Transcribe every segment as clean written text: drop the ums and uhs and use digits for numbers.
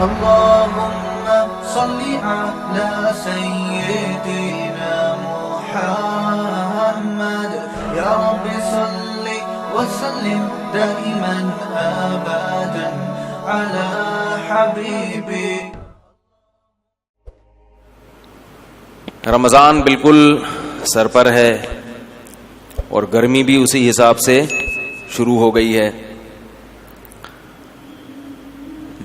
اللهم صل على سيدنا محمد يا رب صل وسلم دائما ابدا على حبيبي. رمضان بالکل سر پر ہے اور گرمی بھی اسی حساب سے شروع ہو گئی ہے.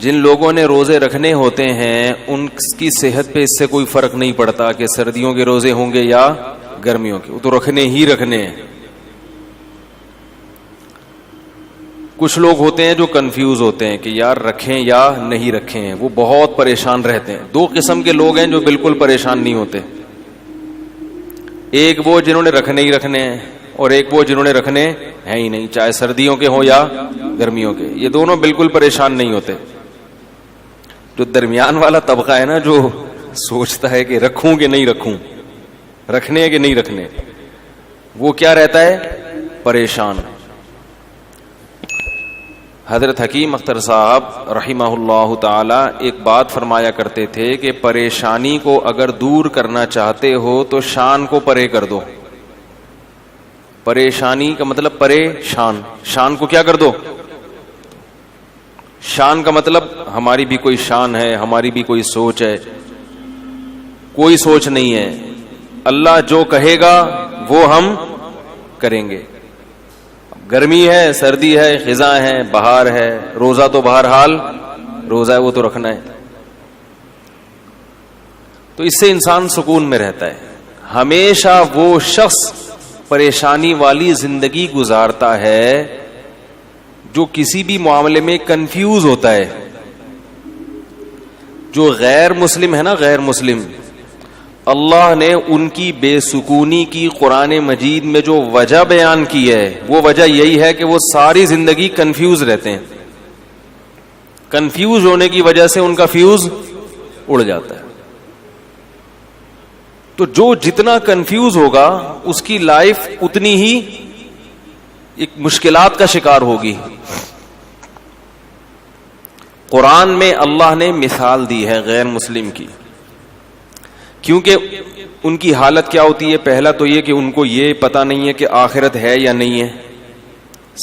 جن لوگوں نے روزے رکھنے ہوتے ہیں ان کی صحت پہ اس سے کوئی فرق نہیں پڑتا کہ سردیوں کے روزے ہوں گے یا گرمیوں کے, وہ تو رکھنے ہی رکھنے ہیں. کچھ لوگ ہوتے ہیں جو کنفیوز ہوتے ہیں کہ یار رکھیں یا نہیں رکھیں, وہ بہت پریشان رہتے ہیں. دو قسم کے لوگ ہیں جو بالکل پریشان نہیں ہوتے, ایک وہ جنہوں نے رکھنے ہی رکھنے ہیں اور ایک وہ جنہوں نے رکھنے ہیں ہی نہیں, چاہے سردیوں کے ہوں یا گرمیوں کے. یہ دونوں بالکل پریشان نہیں ہوتے. جو درمیان والا طبقہ ہے نا, جو سوچتا ہے کہ رکھوں کہ نہیں رکھوں, رکھنے کہ نہیں رکھنے, وہ کیا رہتا ہے, پریشان. حضرت حکیم اختر صاحب رحمہ اللہ تعالی ایک بات فرمایا کرتے تھے کہ پریشانی کو اگر دور کرنا چاہتے ہو تو شان کو پرے کر دو. پریشانی کا مطلب پریشان, شان کو کیا کر دو. شان کا مطلب ہماری بھی کوئی شان ہے, ہماری بھی کوئی سوچ ہے. کوئی سوچ نہیں ہے. اللہ جو کہے گا وہ ہم کریں گے. گرمی ہے, سردی ہے, خزاں ہے, بہار ہے, روزہ تو بہرحال روزہ ہے, وہ تو رکھنا ہے. تو اس سے انسان سکون میں رہتا ہے. ہمیشہ وہ شخص پریشانی والی زندگی گزارتا ہے جو کسی بھی معاملے میں کنفیوز ہوتا ہے. جو غیر مسلم ہے نا, غیر مسلم, اللہ نے ان کی بے سکونی کی قرآن مجید میں جو وجہ بیان کی ہے وہ وجہ یہی ہے کہ وہ ساری زندگی کنفیوز رہتے ہیں. کنفیوز ہونے کی وجہ سے ان کا فیوز اڑ جاتا ہے. تو جو جتنا کنفیوز ہوگا اس کی لائف اتنی ہی ایک مشکلات کا شکار ہوگی. قرآن میں اللہ نے مثال دی ہے غیر مسلم کی, کیونکہ ان کی حالت کیا ہوتی ہے. پہلا تو یہ کہ ان کو یہ پتا نہیں ہے کہ آخرت ہے یا نہیں ہے,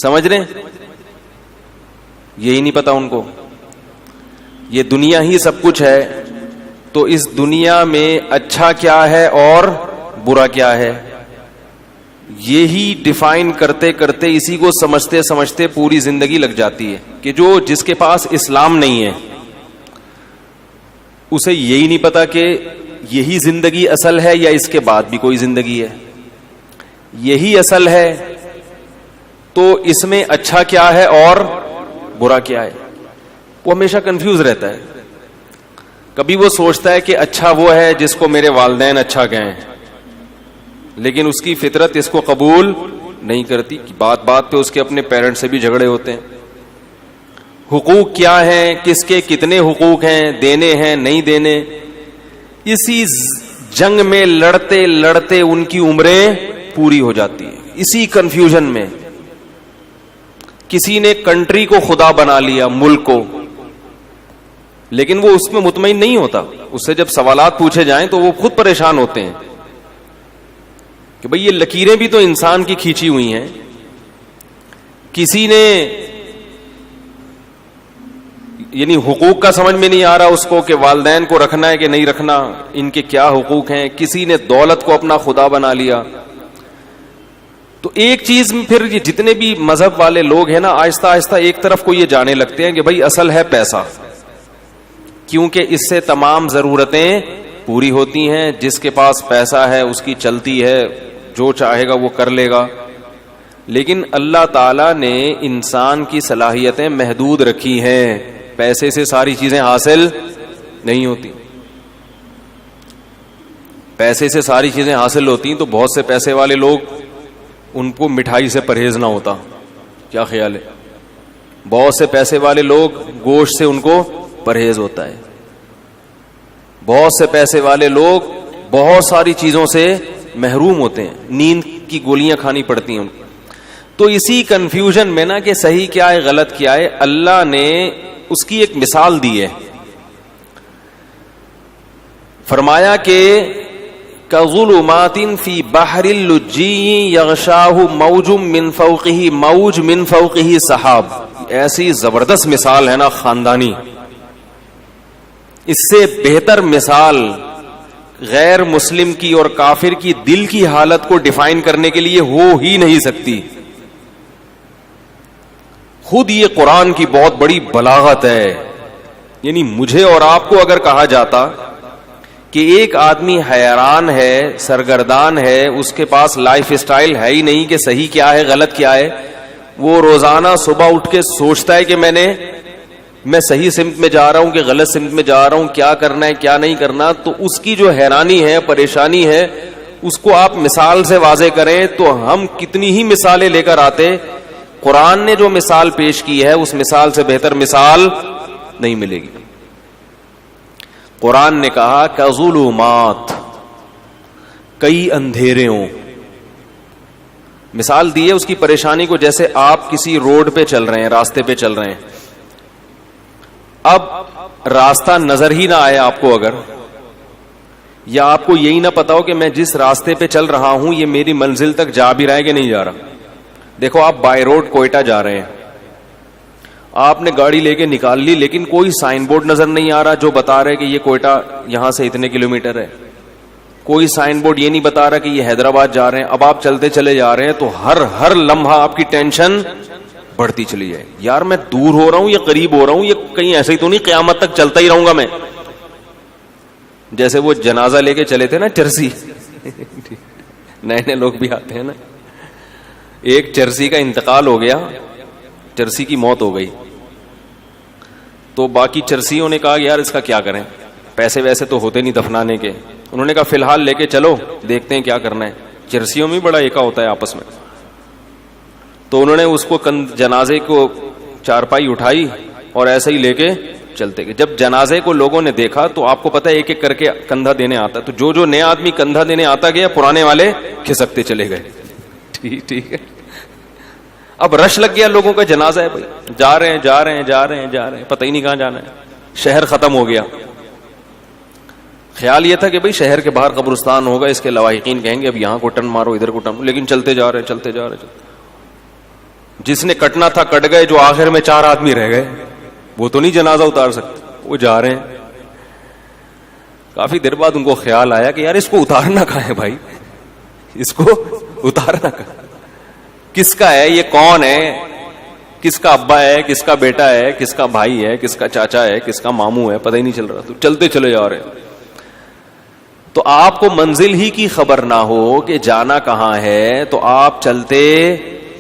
سمجھ رہے, یہی نہیں پتا ان کو. یہ دنیا ہی سب کچھ ہے, تو اس دنیا میں اچھا کیا ہے اور برا کیا ہے, یہی ڈیفائن کرتے کرتے اسی کو سمجھتے سمجھتے پوری زندگی لگ جاتی ہے کہ جس کے پاس اسلام نہیں ہے اسے یہی نہیں پتا کہ یہی زندگی اصل ہے یا اس کے بعد بھی کوئی زندگی ہے. یہی اصل ہے تو اس میں اچھا کیا ہے اور برا کیا ہے, وہ ہمیشہ کنفیوز رہتا ہے. کبھی وہ سوچتا ہے کہ اچھا وہ ہے جس کو میرے والدین اچھا کہیں, لیکن اس کی فطرت اس کو قبول نہیں کرتی. بات بات پہ اس کے اپنے پیرنٹ سے بھی جھگڑے ہوتے ہیں. حقوق کیا ہیں, کس کے کتنے حقوق ہیں, دینے ہیں نہیں دینے, اسی جنگ میں لڑتے لڑتے ان کی عمریں پوری ہو جاتی ہیں. اسی کنفیوژن میں کسی نے کنٹری کو خدا بنا لیا, ملک کو, لیکن وہ اس میں مطمئن نہیں ہوتا. اس سے جب سوالات پوچھے جائیں تو وہ خود پریشان ہوتے ہیں کہ بھئی یہ لکیریں بھی تو انسان کی کھینچی ہوئی ہیں. کسی نے یعنی حقوق کا سمجھ میں نہیں آ رہا اس کو کہ والدین کو رکھنا ہے کہ نہیں رکھنا, ان کے کیا حقوق ہیں. کسی نے دولت کو اپنا خدا بنا لیا. تو ایک چیز پھر یہ جتنے بھی مذہب والے لوگ ہیں نا, آہستہ آہستہ ایک طرف کو یہ جانے لگتے ہیں کہ بھئی اصل ہے پیسہ, کیونکہ اس سے تمام ضرورتیں پوری ہوتی ہیں. جس کے پاس پیسہ ہے اس کی چلتی ہے, جو چاہے گا وہ کر لے گا. لیکن اللہ تعالی نے انسان کی صلاحیتیں محدود رکھی ہیں. پیسے سے ساری چیزیں حاصل نہیں ہوتی. پیسے سے ساری چیزیں حاصل ہوتی تو بہت سے پیسے والے لوگ ان کو مٹھائی سے پرہیز نہ ہوتا. کیا خیال ہے؟ بہت سے پیسے والے لوگ گوشت سے ان کو پرہیز ہوتا ہے. بہت سے پیسے والے لوگ بہت ساری چیزوں سے محروم ہوتے ہیں, نیند کی گولیاں کھانی پڑتی ہیں ان کو. تو اسی کنفیوژن میں نا کہ صحیح کیا ہے غلط کیا ہے, اللہ نے اس کی ایک مثال دی ہے فرمایا کہ کظلمات فی بحر اللجی یغشاہ موج من فوقہ موج من فوقہ سحاب. ایسی زبردست مثال ہے نا خاندانی, اس سے بہتر مثال غیر مسلم کی اور کافر کی دل کی حالت کو ڈیفائن کرنے کے لیے ہو ہی نہیں سکتی. خود یہ قرآن کی بہت بڑی بلاغت ہے. یعنی مجھے اور آپ کو اگر کہا جاتا کہ ایک آدمی حیران ہے, سرگردان ہے, اس کے پاس لائف سٹائل ہے ہی نہیں کہ صحیح کیا ہے غلط کیا ہے, وہ روزانہ صبح اٹھ کے سوچتا ہے کہ میں صحیح سمت میں جا رہا ہوں کہ غلط سمت میں جا رہا ہوں, کیا کرنا ہے کیا نہیں کرنا, تو اس کی جو حیرانی ہے, پریشانی ہے, اس کو آپ مثال سے واضح کریں تو ہم کتنی ہی مثالیں لے کر آتے. قرآن نے جو مثال پیش کی ہے اس مثال سے بہتر مثال نہیں ملے گی. قرآن نے کہا کظلمات, کئی اندھیرے ہوں. مثال دی ہے اس کی پریشانی کو, جیسے آپ کسی روڈ پہ چل رہے ہیں, راستے پہ چل رہے ہیں, اب راستہ نظر ہی نہ آئے آپ کو اگر, یا آپ کو یہی نہ پتا ہو کہ میں جس راستے پہ چل رہا ہوں یہ میری منزل تک جا بھی رہا ہے کہ نہیں جا رہا. دیکھو آپ بائی روڈ کوئٹہ جا رہے ہیں, آپ نے گاڑی لے کے نکال لی, لیکن کوئی سائن بورڈ نظر نہیں آ رہا جو بتا رہے کہ یہ کوئٹہ یہاں سے اتنے کلومیٹر ہے. کوئی سائن بورڈ یہ نہیں بتا رہا کہ یہ حیدرآباد جا رہے ہیں. اب آپ چلتے چلے جا رہے ہیں تو ہر لمحہ آپ کی ٹینشن بڑھتی چلی جائے. یار میں دور ہو رہا ہوں یا قریب ہو رہا ہوں, یہ کہیں ایسے ہی تو نہیں قیامت تک چلتا ہی رہوں گا میں. جیسے وہ جنازہ لے کے چلے تھے نا چرسی, نئے لوگ بھی آتے ہیں نا, ایک چرسی کا انتقال ہو گیا, چرسی کی موت ہو گئی, تو باقی چرسیوں نے کہا یار اس کا کیا کریں, پیسے ویسے تو ہوتے نہیں دفنانے کے. انہوں نے کہا فی الحال لے کے چلو, دیکھتے ہیں کیا کرنا ہے. چرسیوں میں بڑا ایکا ہوتا ہے آپس میں. تو انہوں نے اس کو جنازے کو چارپائی اٹھائی اور ایسے ہی لے کے چلتے گئے. جب جنازے کو لوگوں نے دیکھا تو آپ کو پتا ہے ایک ایک کر کے کندھا دینے آتا, تو جو نیا آدمی کندھا دینے آتا گیا, پرانے والے کھسکتے چلے گئے. ٹھیک ہے, اب رش لگ گیا لوگوں کا, جنازہ ہے بھائی, جا رہے ہیں, پتہ ہی نہیں کہاں جانا ہے. شہر ختم ہو گیا. خیال یہ تھا کہ بھائی شہر کے باہر قبرستان ہوگا, اس کے لواحقین کہیں گے اب یہاں کو ٹرن مارو, ادھر کو ٹرن, لیکن چلتے جا رہے. جس نے کٹنا تھا کٹ گئے, جو آخر میں 4 آدمی رہ گئے وہ تو نہیں جنازہ اتار سکتے, وہ جا رہے ہیں. کافی دیر بعد ان کو خیال آیا کہ یار اس کو اتارنا کہاں ہے بھائی, اس کو اتارنا کہاں, کس کا ہے یہ, کون ہے, کس کا ابا ہے, کس کا بیٹا ہے, کس کا بھائی ہے, کس کا چاچا ہے, کس کا ماموں ہے, پتہ ہی نہیں چل رہا. تو چلتے چلے جا رہے ہیں. تو آپ کو منزل ہی کی خبر نہ ہو کہ جانا کہاں ہے, تو آپ چلتے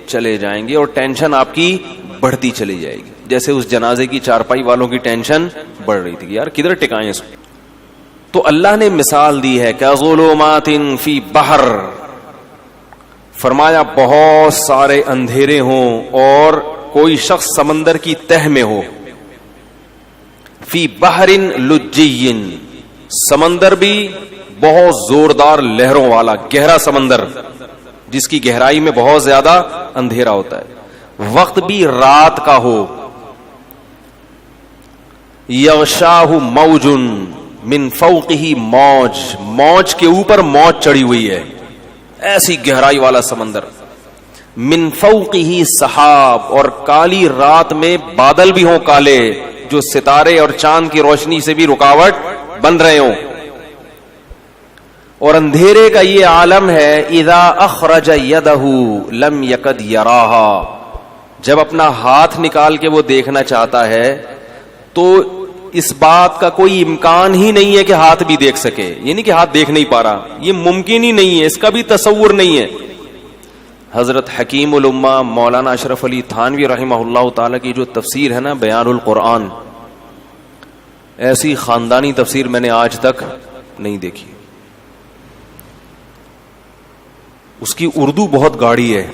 چلے جائیں گے اور ٹینشن آپ کی بڑھتی چلی جائے گی. جیسے اس جنازے کی چارپائی والوں کی ٹینشن بڑھ رہی تھی, یار کدھر ٹکائیں اس کو. تو اللہ نے مثال دی ہے کظلمات فی بحر, فرمایا بہت سارے اندھیرے ہوں اور کوئی شخص سمندر کی تہ میں ہو. فی بحر لجی, سمندر بھی بہت زوردار لہروں والا گہرا سمندر جس کی گہرائی میں بہت زیادہ اندھیرا ہوتا ہے. وقت بھی رات کا ہو. یغشاہ موج من فوقہ موج, موج کے اوپر موج چڑھی ہوئی ہے, ایسی گہرائی والا سمندر. من فوقہ سحاب, اور کالی رات میں بادل بھی ہوں کالے, جو ستارے اور چاند کی روشنی سے بھی رکاوٹ بن رہے ہوں. اور اندھیرے کا یہ عالم ہے اذا اخرج یدہ لم یکد یراہا, جب اپنا ہاتھ نکال کے وہ دیکھنا چاہتا ہے تو اس بات کا کوئی امکان ہی نہیں ہے کہ ہاتھ بھی دیکھ سکے. یہ نہیں کہ ہاتھ دیکھ نہیں پا رہا, یہ ممکن ہی نہیں ہے, اس کا بھی تصور نہیں ہے. حضرت حکیم الامہ مولانا اشرف علی تھانوی رحمہ اللہ تعالی کی جو تفسیر ہے نا بیان القرآن, ایسی خاندانی تفسیر میں نے آج تک نہیں دیکھی. اس کی اردو بہت گاڑی ہے,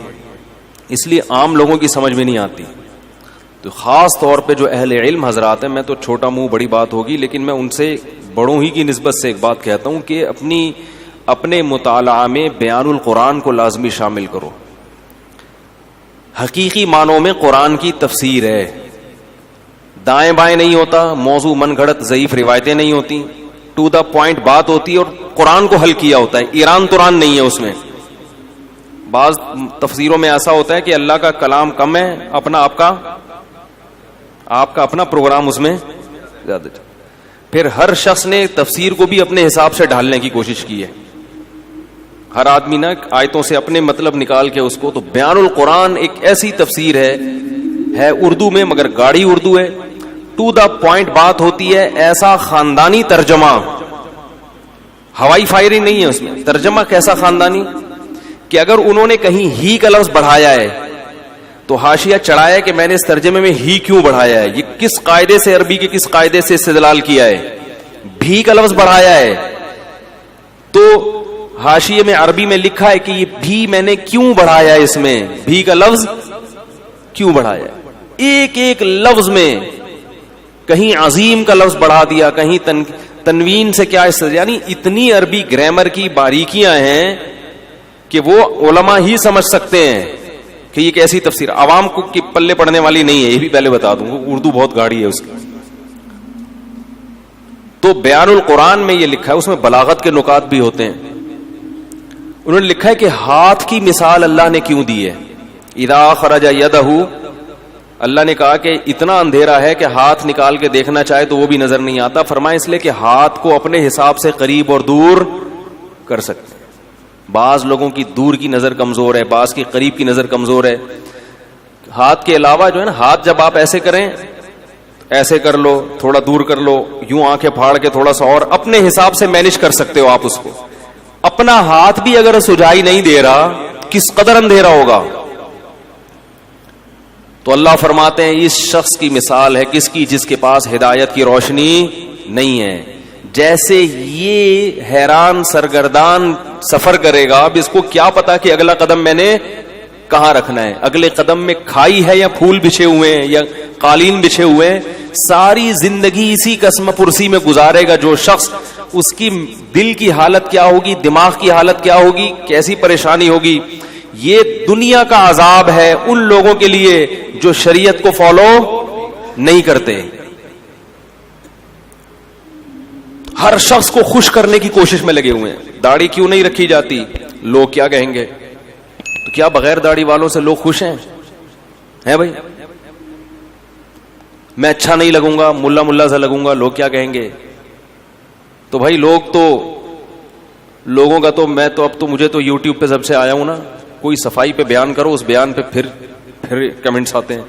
اس لیے عام لوگوں کی سمجھ میں نہیں آتی. تو خاص طور پہ جو اہل علم حضرات ہیں, میں تو چھوٹا منہ بڑی بات ہوگی, لیکن میں ان سے بڑوں ہی کی نسبت سے ایک بات کہتا ہوں کہ اپنے مطالعہ میں بیان القرآن کو لازمی شامل کرو. حقیقی معنوں میں قرآن کی تفسیر ہے, دائیں بائیں نہیں ہوتا, موضوع من گھڑت ضعیف روایتیں نہیں ہوتی, ٹو دا پوائنٹ بات ہوتی ہے اور قرآن کو حل کیا ہوتا ہے, ایران تران نہیں ہے اس میں. بعض تفسیروں میں ایسا ہوتا ہے کہ اللہ کا کلام کم ہے, آپ کا اپنا پروگرام اس میں زیادہ. پھر ہر شخص نے تفسیر کو بھی اپنے حساب سے ڈھالنے کی کوشش کی ہے, ہر آدمی نا آیتوں سے اپنے مطلب نکال کے اس کو. تو بیان القرآن ایک ایسی تفسیر ہے اردو میں مگر گاڑی اردو ہے, ٹو دا پوائنٹ بات ہوتی ہے, ایسا خاندانی ترجمہ, ہوائی فائرنگ نہیں ہے اس میں. ترجمہ کیسا خاندانی کہ اگر انہوں نے کہیں ہی کا لفظ بڑھایا ہے تو حاشیہ چڑھایا کہ میں نے اس ترجمے میں ہی کیوں بڑھایا ہے, یہ کس قاعدے سے, عربی کے کس قاعدے سے استدلال کیا ہے, بھی کا لفظ بڑھایا ہے. تو حاشیے میں عربی میں لکھا ہے کہ یہ بھی میں نے کیوں بڑھایا ہے, اس میں بھی کا لفظ کیوں بڑھایا ہے. ایک ایک لفظ میں کہیں عظیم کا لفظ بڑھا دیا, کہیں تنوین سے کیا, یعنی اتنی عربی گرامر کی باریکیاں ہیں کہ وہ علماء ہی سمجھ سکتے ہیں کہ یہ کیسی تفسیر, عوام کو کی پلے پڑنے والی نہیں ہے. یہ بھی پہلے بتا دوں, اردو بہت گاڑی ہے اس کی. تو بیان القرآن میں یہ لکھا ہے, اس میں بلاغت کے نکات بھی ہوتے ہیں. انہوں نے لکھا ہے کہ ہاتھ کی مثال اللہ نے کیوں دی ہے. اذا خرج یدہ, اللہ نے کہا کہ اتنا اندھیرا ہے کہ ہاتھ نکال کے دیکھنا چاہے تو وہ بھی نظر نہیں آتا. فرمایا اس لیے کہ ہاتھ کو اپنے حساب سے قریب اور دور کر سکتے. بعض لوگوں کی دور کی نظر کمزور ہے, بعض کی قریب کی نظر کمزور ہے. ہاتھ کے علاوہ جو ہے نا, ہاتھ جب آپ ایسے کریں, ایسے کر لو, تھوڑا دور کر لو, یوں آنکھیں پھاڑ کے تھوڑا سا, اور اپنے حساب سے مینج کر سکتے ہو آپ اس کو. اپنا ہاتھ بھی اگر سجائی نہیں دے رہا, کس قدر اندھیرا ہوگا. تو اللہ فرماتے ہیں اس شخص کی مثال ہے کس کی, جس کے پاس ہدایت کی روشنی نہیں ہے. جیسے یہ حیران سرگردان سفر کرے گا, اب اس کو کیا پتا کہ اگلا قدم میں نے کہاں رکھنا ہے, اگلے قدم میں کھائی ہے یا پھول بچھے ہوئے ہیں یا قالین بچھے ہوئے ہیں. ساری زندگی اسی قسم پرسی میں گزارے گا جو شخص, اس کی دل کی حالت کیا ہوگی, دماغ کی حالت کیا ہوگی, کیسی پریشانی ہوگی. یہ دنیا کا عذاب ہے ان لوگوں کے لیے جو شریعت کو فالو نہیں کرتے. ہر شخص کو خوش کرنے کی کوشش میں لگے ہوئے ہیں. داڑھی کیوں نہیں رکھی جاتی, لوگ کیا کہیں گے. تو کیا بغیر داڑھی والوں سے لوگ خوش ہیں بھائی. میں اچھا نہیں لگوں گا, ملا سا لگوں گا, لوگ کیا کہیں گے. تو بھائی لوگوں کا تو میں تو اب تو مجھے تو یوٹیوب پہ سب سے آیا ہوں نا, کوئی صفائی پہ بیان کرو, اس بیان پہ پھر کمنٹس آتے ہیں.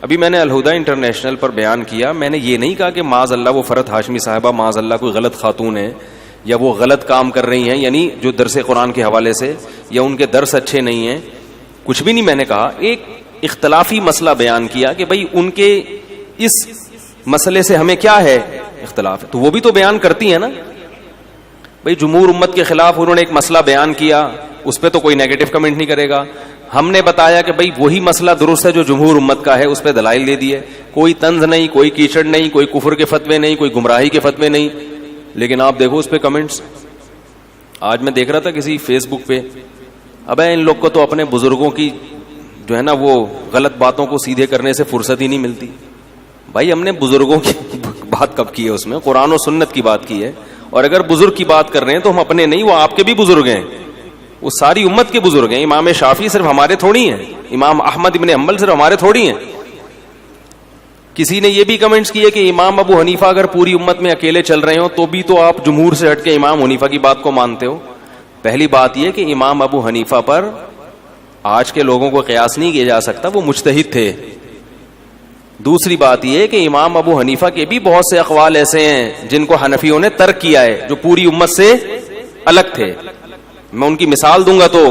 ابھی میں نے الہدا انٹرنیشنل پر بیان کیا, میں نے یہ نہیں کہا کہ معاذ اللہ وہ فرحت ہاشمی صاحبہ معاذ اللہ کوئی غلط خاتون ہے یا وہ غلط کام کر رہی ہیں, یعنی جو درس قرآن کے حوالے سے, یا ان کے درس اچھے نہیں ہیں, کچھ بھی نہیں میں نے کہا. ایک اختلافی مسئلہ بیان کیا کہ بھئی ان کے اس مسئلے سے ہمیں کیا ہے اختلاف ہے, تو وہ بھی تو بیان کرتی ہیں نا. بھئی جمہور امت کے خلاف انہوں نے ایک مسئلہ بیان کیا, اس پہ تو کوئی نیگیٹو کمنٹ نہیں کرے گا. ہم نے بتایا کہ بھئی وہی مسئلہ درست ہے جو جمہور امت کا ہے, اس پہ دلائل دے دیے. کوئی طنز نہیں, کوئی کیچڑ نہیں, کوئی کفر کے فتوے نہیں, کوئی گمراہی کے فتوے نہیں. لیکن آپ دیکھو اس پہ کمنٹس. آج میں دیکھ رہا تھا کسی فیس بک پہ, ابے ان لوگ کو تو اپنے بزرگوں کی جو ہے نا وہ غلط باتوں کو سیدھے کرنے سے فرصت ہی نہیں ملتی. بھائی ہم نے بزرگوں کی بات کب کی ہے, اس میں قرآن و سنت کی بات کی ہے. اور اگر بزرگ کی بات کر رہے ہیں تو ہم اپنے نہیں, وہ آپ کے بھی بزرگ ہیں, وہ ساری امت کے بزرگ ہیں. امام شافعی صرف ہمارے تھوڑی ہیں, امام احمد ابن حنبل صرف ہمارے تھوڑی ہیں. کسی نے یہ بھی کمنٹس کیے کہ امام ابو حنیفہ اگر پوری امت میں اکیلے چل رہے ہوں تو بھی تو آپ جمہور سے ہٹ کے امام حنیفہ کی بات کو مانتے ہو. پہلی بات یہ کہ امام ابو حنیفہ پر آج کے لوگوں کو قیاس نہیں کیا جا سکتا, وہ مجتہد تھے. دوسری بات یہ کہ امام ابو حنیفہ کے بھی بہت سے اقوال ایسے ہیں جن کو حنفیوں نے ترک کیا ہے, جو پوری امت سے الگ تھے. میں ان کی مثال دوں گا تو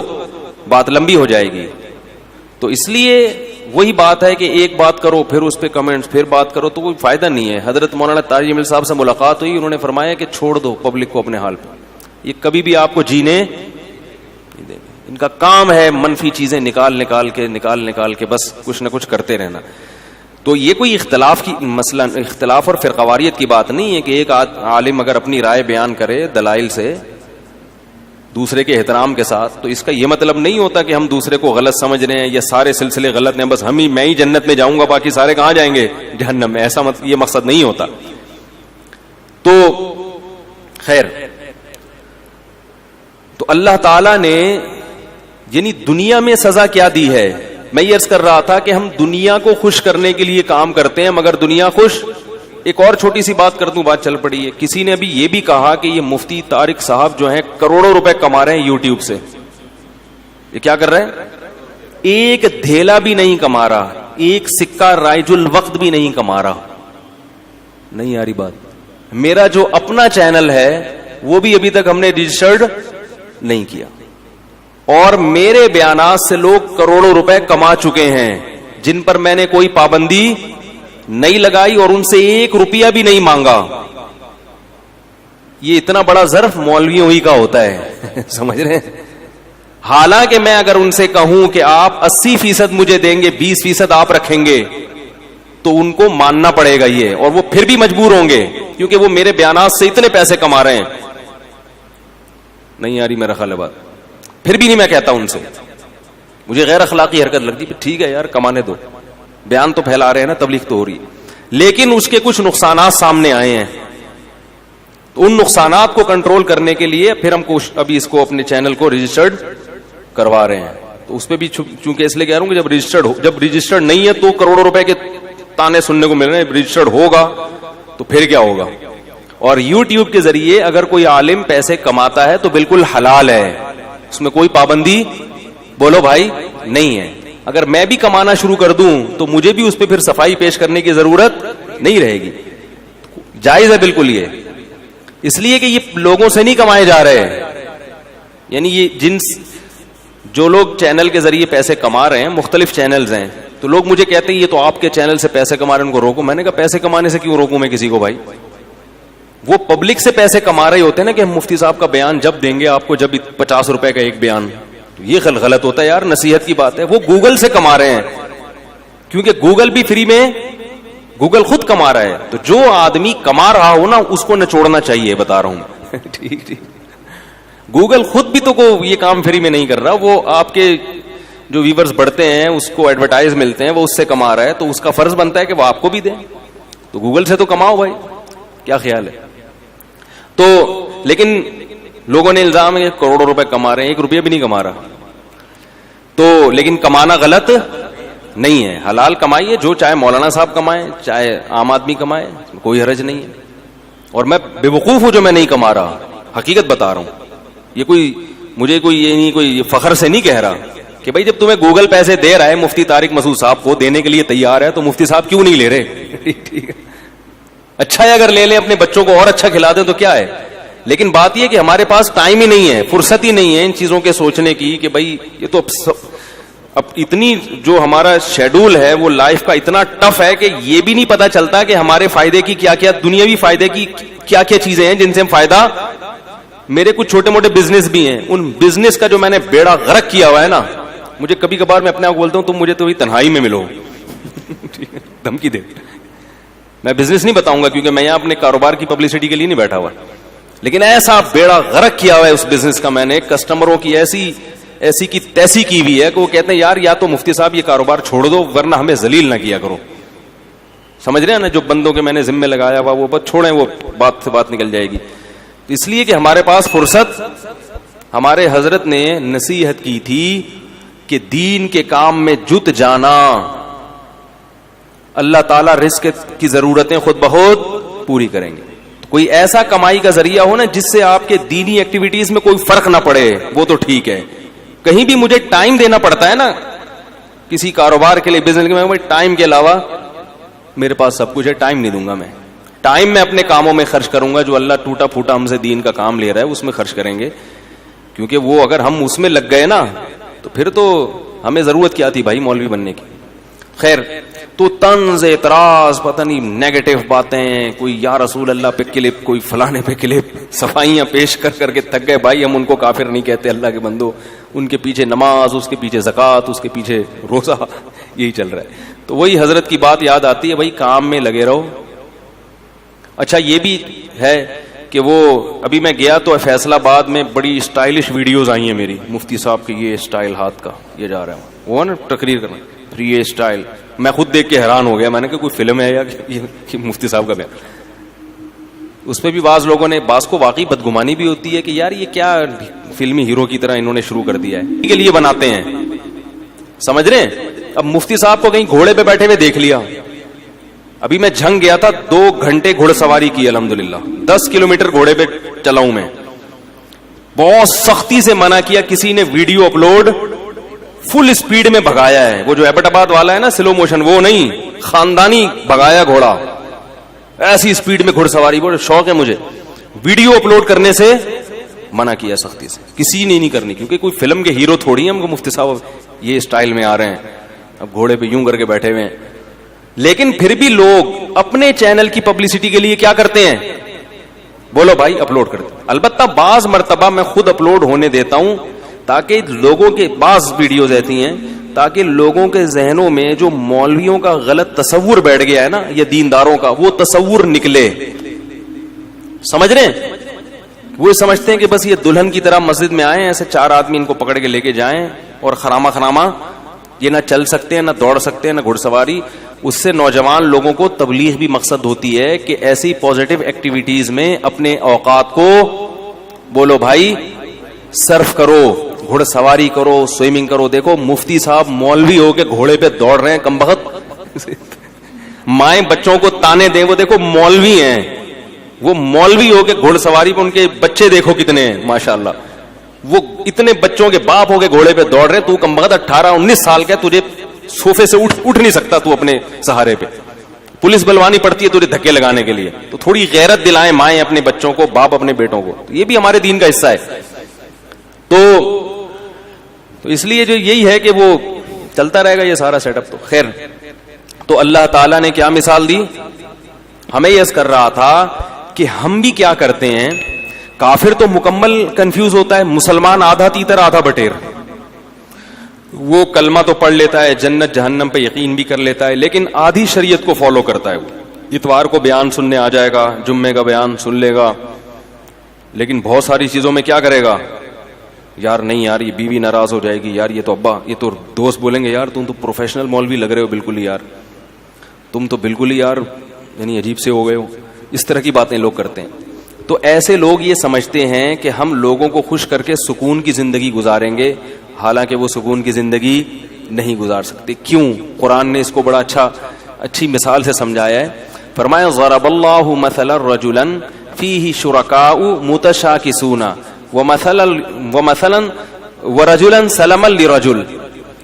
بات لمبی ہو جائے گی. تو اس لیے وہی بات ہے کہ ایک بات کرو پھر اس پہ کمنٹس, پھر بات کرو, تو کوئی فائدہ نہیں ہے. حضرت مولانا طاہر جمیل صاحب سے ملاقات ہوئی, انہوں نے فرمایا کہ چھوڑ دو پبلک کو اپنے حال پہ, یہ کبھی بھی آپ کو جینے نہیں دیں گے. ان کا کام ہے منفی چیزیں نکال کے بس کچھ نہ کچھ کرتے رہنا. تو یہ کوئی اختلاف کی مسئلہ, اختلاف اور فرقواریت کی بات نہیں ہے کہ ایک عالم اگر اپنی رائے بیان کرے دلائل سے دوسرے کے احترام کے ساتھ, تو اس کا یہ مطلب نہیں ہوتا کہ ہم دوسرے کو غلط سمجھ رہے ہیں یا سارے سلسلے غلط ہیں, بس میں ہی جنت میں جاؤں گا باقی سارے کہاں جائیں گے, جہنم میں. ایسا یہ مقصد نہیں ہوتا. تو خیر، تو اللہ تعالی نے یعنی دنیا میں سزا کیا دی ہے؟ میں یہ عرض کر رہا تھا کہ ہم دنیا کو خوش کرنے کے لیے کام کرتے ہیں مگر دنیا خوش. ایک اور چھوٹی سی بات کر دوں، بات چل پڑی ہے. کسی نے ابھی یہ بھی کہا کہ یہ مفتی طارق صاحب جو ہیں کروڑوں روپے کما رہے ہیں یوٹیوب سے. یہ کیا کر رہے ہیں؟ ایک دھیلا بھی نہیں کما رہا, ایک سکہ رائج الوقت بھی نہیں کما رہا. نہیں آ رہی بات؟ میرا جو اپنا چینل ہے وہ بھی ابھی تک ہم نے رجسٹرڈ نہیں کیا, اور میرے بیانات سے لوگ کروڑوں روپے کما چکے ہیں جن پر میں نے کوئی پابندی نہیں لگائی اور ان سے ایک روپیہ بھی نہیں مانگا. یہ اتنا بڑا ظرف مولویوں ہی کا ہوتا ہے سمجھ رہے ہیں. حالانکہ میں اگر ان سے کہوں کہ آپ 80% مجھے دیں گے, 20% آپ رکھیں گے, تو ان کو ماننا پڑے گا یہ, اور وہ پھر بھی مجبور ہوں گے کیونکہ وہ میرے بیانات سے اتنے پیسے کما رہے ہیں. نہیں آ رہی میرا خیال ہے بات؟ پھر بھی نہیں میں کہتا ان سے, مجھے غیر اخلاقی حرکت لگتی. ٹھیک ہے یار, کمانے دو, بیان تو پھیلا رہے ہیں نا, تبلیغ تو ہو رہی ہے, لیکن اس کے کچھ نقصانات سامنے آئے ہیں. ان نقصانات کو کنٹرول کرنے کے لیے پھر ہم ابھی اس کو اپنے چینل کو رجسٹرڈ کروا رہے ہیں. تو اس پہ بھی چونکہ اس لیے کہہ رہا ہوں کہ جب رجسٹرڈ نہیں ہے تو کروڑوں روپے کے تانے سننے کو مل رہے ہیں. رجسٹرڈ ہوگا تو پھر کیا ہوگا. اور یوٹیوب کے ذریعے اگر کوئی عالم پیسے کماتا ہے تو بالکل حلال ہے, اس میں کوئی پابندی بولو بھائی نہیں ہے. اگر میں بھی کمانا شروع کر دوں تو مجھے بھی اس پہ پھر صفائی پیش کرنے کی ضرورت نہیں رہے گی. جائز ہے بالکل یہ, اس لیے کہ یہ لوگوں سے نہیں کمائے جا رہے ہیں. یعنی یہ جو لوگ چینل کے ذریعے پیسے کما رہے ہیں, مختلف چینلز ہیں, تو لوگ مجھے کہتے ہیں یہ تو آپ کے چینل سے پیسے کما رہے ہیں, ان کو روکو. میں نے کہا پیسے کمانے سے کیوں روکوں میں کسی کو بھائی؟ وہ پبلک سے پیسے کما رہے ہوتے ہیں نا کہ ہم مفتی صاحب کا بیان جب دیں گے آپ کو, جب 50 روپے کا ایک بیان, یہ غلط ہوتا ہے یار, نصیحت کی بات ہے. وہ گوگل سے کما رہے ہیں کیونکہ گوگل بھی فری میں, گوگل خود کما رہا ہے. تو جو آدمی کما رہا ہو نا اس کو نچوڑنا چاہیے, بتا رہا ہوں ٹھیک ٹھیک. گوگل خود بھی تو یہ کام فری میں نہیں کر رہا, وہ آپ کے جو ویورز بڑھتے ہیں اس کو ایڈورٹائز ملتے ہیں, وہ اس سے کما رہا ہے, تو اس کا فرض بنتا ہے کہ وہ آپ کو بھی دیں. تو گوگل سے تو کماؤ بھائی, کیا خیال ہے؟ تو لیکن لوگوں نے الزام ہے کہ کروڑوں روپے کما رہے ہیں, ایک روپیہ بھی نہیں کما رہا. تو لیکن کمانا غلط نہیں ہے, حلال کمائیے, جو چاہے مولانا صاحب کمائیں چاہے عام آدمی کمائے, کوئی حرج نہیں ہے. اور میں بے وقوف ہوں جو میں نہیں کما رہا, حقیقت بتا رہا ہوں. یہ مجھے یہ نہیں, کوئی فخر سے نہیں کہہ رہا کہ بھائی جب تمہیں گوگل پیسے دے رہا ہے, مفتی طارق مسعود صاحب کو دینے کے لیے تیار ہے, تو مفتی صاحب کیوں نہیں لے رہے؟ ٹھیک ہے, اچھا ہے اگر لے لیں, اپنے بچوں کو اور اچھا کھلا دیں تو کیا ہے. لیکن بات یہ کہ ہمارے پاس ٹائم ہی نہیں ہے, فرصت ہی نہیں ہے ان چیزوں کے سوچنے کی کہ بھائی یہ تو اب اتنی جو ہمارا شیڈول ہے وہ لائف کا اتنا ٹف ہے کہ یہ بھی نہیں پتا چلتا کہ ہمارے فائدے کی کیا کیا, دنیاوی فائدے کی کیا کیا چیزیں ہیں جن سے ہم فائدہ. میرے کچھ چھوٹے موٹے بزنس بھی ہیں, ان بزنس کا جو میں نے بیڑا غرق کیا ہوا ہے نا, مجھے کبھی کبھار میں اپنے آپ بولتا ہوں تم مجھے تو تنہائی میں ملو, دھمکی دے. میں بزنس نہیں بتاؤں گا کیونکہ میں یہاں اپنے کاروبار کی پبلسٹی کے لیے نہیں بیٹھا ہوا, لیکن ایسا بیڑا غرق کیا ہوا ہے اس بزنس کا میں نے, کسٹمروں کی ایسی کی تیسی کی ہوئی ہے کہ وہ کہتے ہیں یار یا تو مفتی صاحب یہ کاروبار چھوڑ دو ورنہ ہمیں ذلیل نہ کیا کرو. سمجھ رہے ہیں نا, جو بندوں کے میں نے ذمہ لگایا ہوا وہ بس چھوڑیں, وہ بات سے بات نکل جائے گی. اس لیے کہ ہمارے پاس فرصت, ہمارے حضرت نے نصیحت کی تھی کہ دین کے کام میں جت جانا, اللہ تعالیٰ رزق کی ضرورتیں خود بخود پوری کریں گے. کوئی ایسا کمائی کا ذریعہ ہو نا جس سے آپ کے دینی ایکٹیویٹیز میں کوئی فرق نہ پڑے, وہ تو ٹھیک ہے. کہیں بھی مجھے ٹائم دینا پڑتا ہے نا کسی کاروبار کے لیے, بزنس کے لیے, ٹائم کے علاوہ میرے پاس سب کچھ ہے, ٹائم نہیں دوں گا میں. ٹائم میں اپنے کاموں میں خرچ کروں گا, جو اللہ ٹوٹا پھوٹا ہم سے دین کا کام لے رہا ہے اس میں خرچ کریں گے, کیونکہ وہ اگر ہم اس میں لگ گئے نا تو پھر تو ہمیں ضرورت کیا تھی بھائی مولوی بننے کی. خیر, تو طنز اعتراض, پتہ نہیں نیگیٹو باتیں, کوئی یا رسول اللہ پہ کلپ, کوئی فلانے پہ کلپ, صفائیاں پیش کر کر کے تھک گئے بھائی. ہم ان کو کافر نہیں کہتے, اللہ کے بندو, ان کے پیچھے نماز, اس کے پیچھے زکوٰۃ, اس کے پیچھے روزہ, یہی چل رہا ہے. تو وہی حضرت کی بات یاد آتی ہے, بھائی کام میں لگے رہو. اچھا یہ بھی ہے کہ وہ ابھی میں گیا تو فیصل آباد میں بڑی اسٹائلش ویڈیوز آئی ہیں میری, مفتی صاحب کے یہ اسٹائل ہاتھ کا یہ جا رہا ہے, وہ نا تقریر کرنا, پھر یہ اسٹائل, میں خود دیکھ کے حیران ہو گیا. میں نے کہا کوئی فلم ہے یا کہ مفتی صاحب کا بیان. اس پہ بھی بعض لوگوں نے، بعض کو واقعی بدگمانی بھی ہوتی ہے کہ یار یہ کیا فلمی ہیرو کی طرح انہوں نے شروع کر دیا ہے، کے لیے بناتے ہیں، سمجھ رہے ہیں؟ اب مفتی صاحب کو کہیں گھوڑے پہ بیٹھے ہوئے دیکھ لیا، ابھی میں جھنگ گیا تھا 2 گھنٹے گھوڑ سواری کی الحمدللہ، 10 کلومیٹر گھوڑے پہ چلاؤں میں، بہت سختی سے منع کیا، کسی نے ویڈیو اپلوڈ فل سپیڈ میں بھگایا ہے، وہ جو ایبٹ آباد والا ہے نا سلو موشن، وہ نہیں، خاندانی بھگایا گھوڑا ایسی سپیڈ میں گھڑ سواری، بہت شوق ہے مجھے، ویڈیو اپلوڈ کرنے سے منع کیا سختی سے، کسی نے نہیں کرنی، کیونکہ کوئی فلم کے ہیرو تھوڑی ہیں ہم کو مفتی صاحب یہ اسٹائل میں آ رہے ہیں اب گھوڑے پہ یوں کر کے بیٹھے ہوئے ہیں. لیکن پھر بھی لوگ اپنے چینل کی پبلسٹی کے لیے کیا کرتے ہیں؟ بولو بھائی اپلوڈ کرتے ہیں. البتہ بعض مرتبہ میں خود اپلوڈ ہونے دیتا ہوں تاکہ لوگوں کے، بعض ویڈیوز ایسی ہیں تاکہ لوگوں کے ذہنوں میں جو مولویوں کا غلط تصور بیٹھ گیا ہے نا یا دینداروں کا، وہ تصور نکلے. سمجھ رہے ہیں؟ وہ سمجھتے ہیں کہ بس یہ دلہن کی طرح مسجد میں آئے، ایسے 4 آدمی ان کو پکڑ کے لے کے جائیں اور خراما خراما یہ نہ چل سکتے ہیں، نہ دوڑ سکتے ہیں، نہ گھڑ سواری. اس سے نوجوان لوگوں کو تبلیغ بھی مقصد ہوتی ہے کہ ایسی پازیٹیو ایکٹیویٹیز میں اپنے اوقات کو، بولو بھائی، صرف کرو، گھڑ سواری کرو، سوئمنگ کرو. دیکھو مفتی صاحب مولوی ہو کے گھوڑے پہ دوڑ رہے ہیں، کمبخت مائیں بچوں کو تانے دیں، وہ دیکھو مولوی ہیں، وہ مولوی ہو کے گھڑ سواری پہ، ان کے بچے دیکھو کتنے ہیں ماشاءاللہ، وہ اتنے بچوں کے باپ ہو کے گھوڑے پہ دوڑ رہے. تو کمبخت 18-19 سال کا، تجھے صوفے سے اٹھ نہیں سکتا تو اپنے سہارے پہ، پولیس بلوانی پڑتی ہے تجھے دھکے لگانے کے لیے. تو تھوڑی غیرت دلائیں مائیں اپنے بچوں کو، باپ اپنے بیٹوں کو. یہ بھی ہمارے دین کا حصہ ہے. تو اس لیے جو یہی ہے کہ وہ چلتا رہے گا یہ سارا سیٹ اپ. تو خیر، تو اللہ تعالیٰ نے کیا مثال دی؟ ہمیں یس کر رہا تھا کہ ہم بھی کیا کرتے ہیں. کافر تو مکمل کنفیوز ہوتا ہے، مسلمان آدھا تیتر آدھا بٹیر. وہ کلمہ تو پڑھ لیتا ہے، جنت جہنم پہ یقین بھی کر لیتا ہے، لیکن آدھی شریعت کو فالو کرتا ہے. وہ اتوار کو بیان سننے آ جائے گا، جمعے کا بیان سن لے گا، لیکن بہت ساری چیزوں میں کیا کرے گا؟ یار نہیں یار یہ بیوی ناراض ہو جائے گی، یار یہ تو ابا، یہ تو دوست بولیں گے یار تم تو پروفیشنل مولوی لگ رہے ہو بالکل ہی، یار تم تو بالکل ہی یار یعنی عجیب سے ہو گئے ہو. اس طرح کی باتیں لوگ کرتے ہیں. تو ایسے لوگ یہ سمجھتے ہیں کہ ہم لوگوں کو خوش کر کے سکون کی زندگی گزاریں گے، حالانکہ وہ سکون کی زندگی نہیں گزار سکتے. کیوں؟ قرآن نے اس کو بڑا اچھی مثال سے سمجھایا ہے. فرمایا ضرب اللہ مثلا رجلا فیہ شرکاء متشاکسون ومثلا ورجلا سلما لرجل.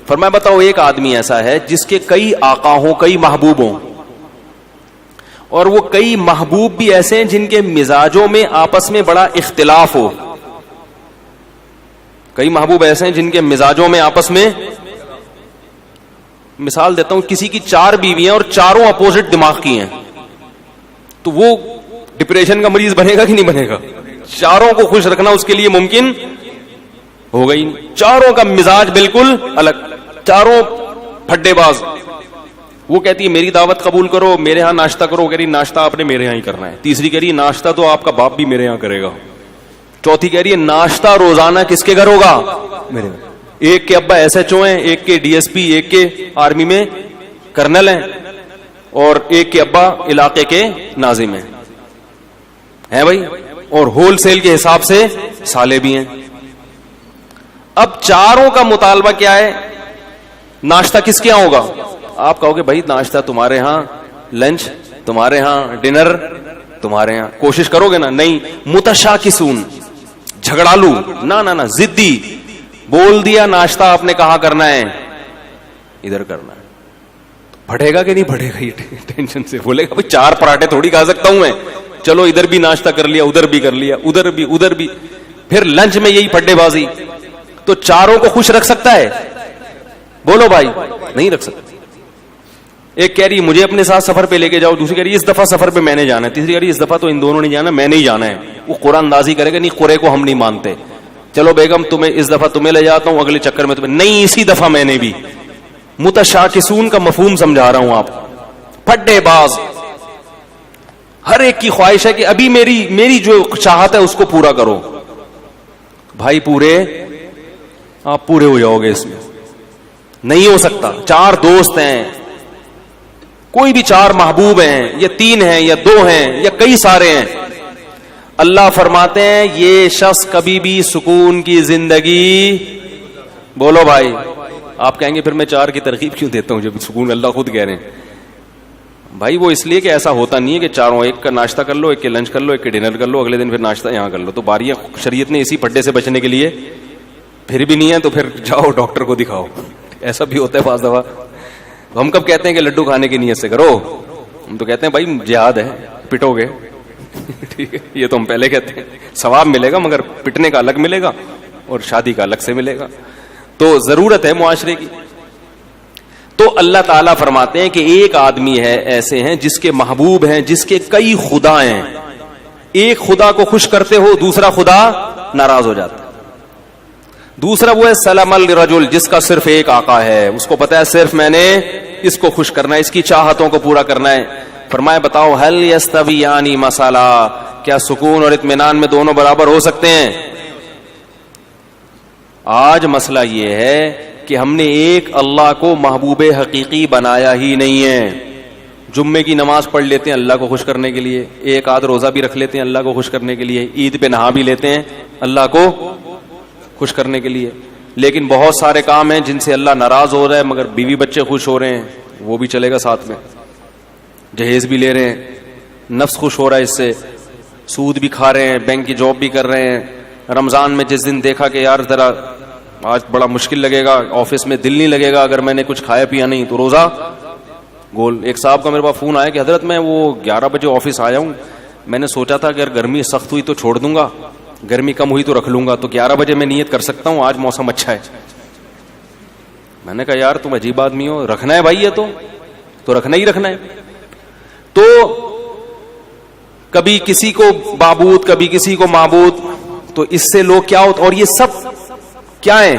فرمایا بتاؤ ایک آدمی ایسا ہے جس کے کئی آقا ہوں، کئی محبوب ہوں، اور وہ کئی محبوب بھی ایسے ہیں جن کے مزاجوں میں آپس میں بڑا اختلاف ہو. کئی محبوب ایسے ہیں جن کے مزاجوں میں آپس میں، مثال دیتا ہوں، کسی کی 4 بیویاں اور چاروں اپوزٹ دماغ کی ہیں، تو وہ ڈپریشن کا مریض بنے گا کہ نہیں بنے گا؟ چاروں کو خوش رکھنا اس کے لیے ممکن ہوگا ہی نہیں. چاروں کا مزاج بالکل الگ، چاروں پھڈے باز. وہ کہتی ہے میری دعوت قبول کرو، میرے ہاں ناشتہ کرو، کہہ رہی ناشتہ آپ نے میرے ہاں ہی کرنا ہے. تیسری کہہ رہی ہے ناشتہ تو آپ کا باپ بھی میرے ہاں کرے گا. چوتھی کہہ رہی ہے ناشتہ روزانہ کس کے گھر ہوگا؟ میرے گھر. ایک کے ابا ایس ایچ او ہیں، ایک کے ڈی ایس پی، ایک کے آرمی میں کرنل ہیں، اور ایک کے ابا علاقے کے ناظم ہیں بھائی، اور ہول سیل کے حساب سے سالے بھی ہیں. اب چاروں کا مطالبہ کیا ہے؟ ناشتہ کس کے یہاں ہوگا؟ آپ کہو گے بھائی ناشتہ تمہارے ہاں، لنچ تمہارے ہاں، ڈنر تمہارے ہاں. کوشش کرو گے نا؟ نہیں. متشاکسون، جھگڑالو، نہ ضدی. بول دیا ناشتہ آپ نے کہاں کرنا ہے؟ ادھر کرنا ہے. پھٹے گا کہ نہیں پھٹے گا؟ یہ ٹینشن سے بولے گا بھائی 4 پراٹھے تھوڑی کھا سکتا ہوں میں، چلو ادھر بھی ناشتہ کر لیا، ادھر بھی کر لیا، ادھر بھی. پھر لنچ میں یہی پھڈے بازی. تو چاروں کو خوش رکھ سکتا ہے؟ بولو بھائی نہیں رکھ سکتا. ایک کہہ رہی مجھے اپنے ساتھ سفر پہ لے کے جاؤ، دوسری کہہ رہی اس دفعہ سفر پہ میں نے جانا ہے، تیسری کہہ رہی اس دفعہ تو ان دونوں نے جانا، میں نہیں جانا ہے. وہ قرآن اندازی کرے گا نہیں، قرے کو ہم نہیں مانتے، چلو بیگم تمہیں اس دفعہ تمہیں لے جاتا ہوں، اگلے چکر میں تمہیں نہیں، اسی دفعہ میں نے بھی. متشاکسون کا مفہوم سمجھا رہا ہوں آپ. پھڈے باز، ہر ایک کی خواہش ہے کہ ابھی میری جو چاہت ہے اس کو پورا کرو. بھائی آپ پورے ہو جاؤ گے اس میں؟ نہیں ہو سکتا. 4 دوست ہیں، کوئی بھی 4 محبوب ہیں، یا 3 ہیں، یا 2 ہیں، یا کئی سارے ہیں، اللہ فرماتے ہیں یہ شخص کبھی بھی سکون کی زندگی، بولو بھائی، آپ کہیں گے پھر میں 4 کی ترغیب کیوں دیتا ہوں جب سکون اللہ خود کہہ رہے ہیں. بھائی وہ اس لیے کہ ایسا ہوتا نہیں ہے کہ چاروں ایک کا ناشتہ کر لو، ایک کے لنچ کر لو، ایک کے ڈنر کر لو، اگلے دن پھر ناشتہ یہاں کر لو. تو باریاں شریعت نے اسی پھڈے سے بچنے کے لیے، پھر بھی نہیں ہے تو پھر جاؤ ڈاکٹر کو دکھاؤ. ایسا بھی ہوتا ہے بعض دفعہ. ہم کب کہتے ہیں کہ لڈو کھانے کی نیت سے کرو؟ ہم تو کہتے ہیں بھائی جہاد ہے، پٹو گے. ٹھیک ہے، یہ تو ہم پہلے کہتے ہیں. ثواب ملے گا مگر پٹنے کا الگ ملے گا اور شادی کا الگ سے ملے گا. تو ضرورت ہے معاشرے کی. تو اللہ تعالیٰ فرماتے ہیں کہ ایک آدمی ہے ایسے ہیں جس کے محبوب ہیں، جس کے کئی خدا ہیں. ایک خدا کو خوش کرتے ہو، دوسرا خدا ناراض ہو جاتا ہے. دوسرا وہ ہے سلام الرجل، جس کا صرف ایک آقا ہے، اس کو پتا ہے صرف میں نے اس کو خوش کرنا ہے، اس کی چاہتوں کو پورا کرنا ہے. فرمایا بتاؤ هل يستويان مثلا، کیا سکون اور اطمینان میں دونوں برابر ہو سکتے ہیں؟ آج مسئلہ یہ ہے کہ ہم نے ایک اللہ کو محبوب حقیقی بنایا ہی نہیں ہے. جمعے کی نماز پڑھ لیتے ہیں اللہ کو خوش کرنے کے لیے، ایک آدھ روزہ بھی رکھ لیتے ہیں اللہ کو خوش کرنے کے لیے، عید پہ نہا بھی لیتے ہیں اللہ کو خوش کرنے کے لیے. لیکن بہت سارے کام ہیں جن سے اللہ ناراض ہو رہا ہے مگر بیوی بچے خوش ہو رہے ہیں، وہ بھی چلے گا ساتھ میں. جہیز بھی لے رہے ہیں، نفس خوش ہو رہا ہے اس سے، سود بھی کھا رہے ہیں، بینک کی جاب بھی کر رہے ہیں. رمضان میں جس دن دیکھا کہ یار ذرا آج بڑا مشکل لگے گا، آفس میں دل نہیں لگے گا اگر میں نے کچھ کھایا پیا نہیں، تو روزہ گول. ایک صاحب کا میرے پاس فون آیا کہ حضرت میں وہ 11 بجے آفس آیا ہوں، میں نے سوچا تھا کہ اگر گرمی سخت ہوئی تو چھوڑ دوں گا، گرمی کم ہوئی تو رکھ لوں گا، تو 11 بجے میں نیت کر سکتا ہوں، آج موسم اچھا ہے. میں نے کہا یار تم عجیب آدمی ہو، رکھنا ہے بھائی، یہ تو رکھنا ہی رکھنا ہے. تو کبھی کسی کو معبود کبھی کسی کو معبود، تو اس سے لوگ کیا ہوتا، اور یہ سب کیا ہیں،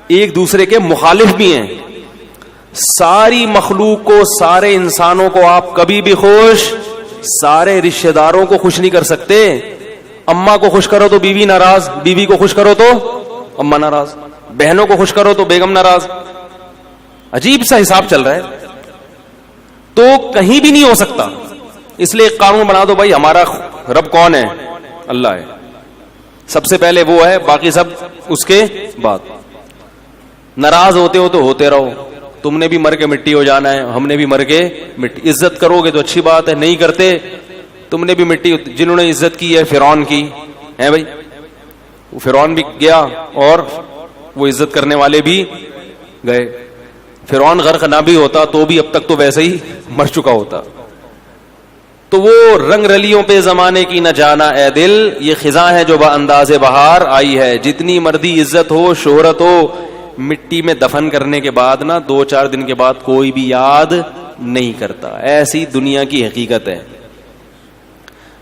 ایک دوسرے کے مخالف بھی ہیں. ساری مخلوق کو، سارے انسانوں کو آپ کبھی بھی خوش، سارے رشتہ داروں کو خوش نہیں کر سکتے. اماں کو خوش کرو تو بیوی ناراض، بیوی کو خوش کرو تو اماں ناراض، بہنوں کو خوش کرو تو بیگم ناراض. عجیب سا حساب چل رہا ہے. تو کہیں بھی نہیں ہو سکتا. اس لیے ایک قانون بنا دو بھائی، ہمارا رب کون ہے؟ اللہ ہے، سب سے پہلے وہ ہے، باقی سب اس کے بعد. ناراض ہوتے ہو تو ہوتے رہو، تم نے بھی مر کے مٹی ہو جانا ہے، ہم نے بھی مر کے مٹی. عزت کرو گے تو اچھی بات ہے، نہیں کرتے تم نے بھی مٹی. جنہوں نے عزت کی ہے فرعون کی ہے بھائی، وہ فرعون بھی گیا اور وہ عزت کرنے والے بھی گئے. فرعون غرق نہ بھی ہوتا تو بھی اب تک تو ویسے ہی مر چکا ہوتا. تو وہ رنگ رلیوں پہ زمانے کی نہ جانا اے دل، یہ خزاں ہے جو انداز بہار آئی ہے. جتنی مردی عزت ہو، شہرت ہو، مٹی میں دفن کرنے کے بعد نا 2-4 دن کے بعد کوئی بھی یاد نہیں کرتا. ایسی دنیا کی حقیقت ہے.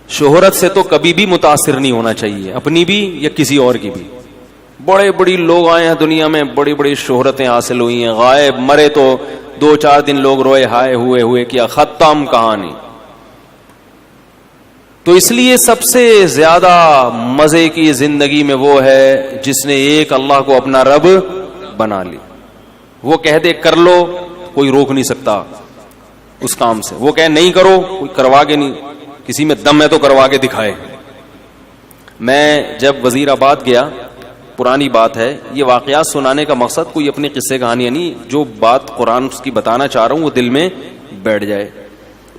شہرت سے تو کبھی بھی متاثر نہیں ہونا چاہیے، اپنی بھی یا کسی اور کی بھی. بڑے بڑی لوگ آئے ہیں دنیا میں، بڑی بڑی شہرتیں حاصل ہوئی ہیں، غائب مرے تو 2-4 دن لوگ روئے ہائے ہوئے کیا ختم کہانی. تو اس لیے سب سے زیادہ مزے کی زندگی میں وہ ہے جس نے ایک اللہ کو اپنا رب بنا لی. وہ کہہ دے کر لو، کوئی روک نہیں سکتا اس کام سے. وہ کہے نہیں کرو، کوئی کروا کے نہیں. کسی میں دم ہے تو کروا کے دکھائے. میں جب وزیر آباد گیا، پرانی بات ہے، یہ واقعات سنانے کا مقصد کوئی اپنی قصے کہانیاں نہیں، جو بات قرآن کی بتانا چاہ رہا ہوں وہ دل میں بیٹھ جائے.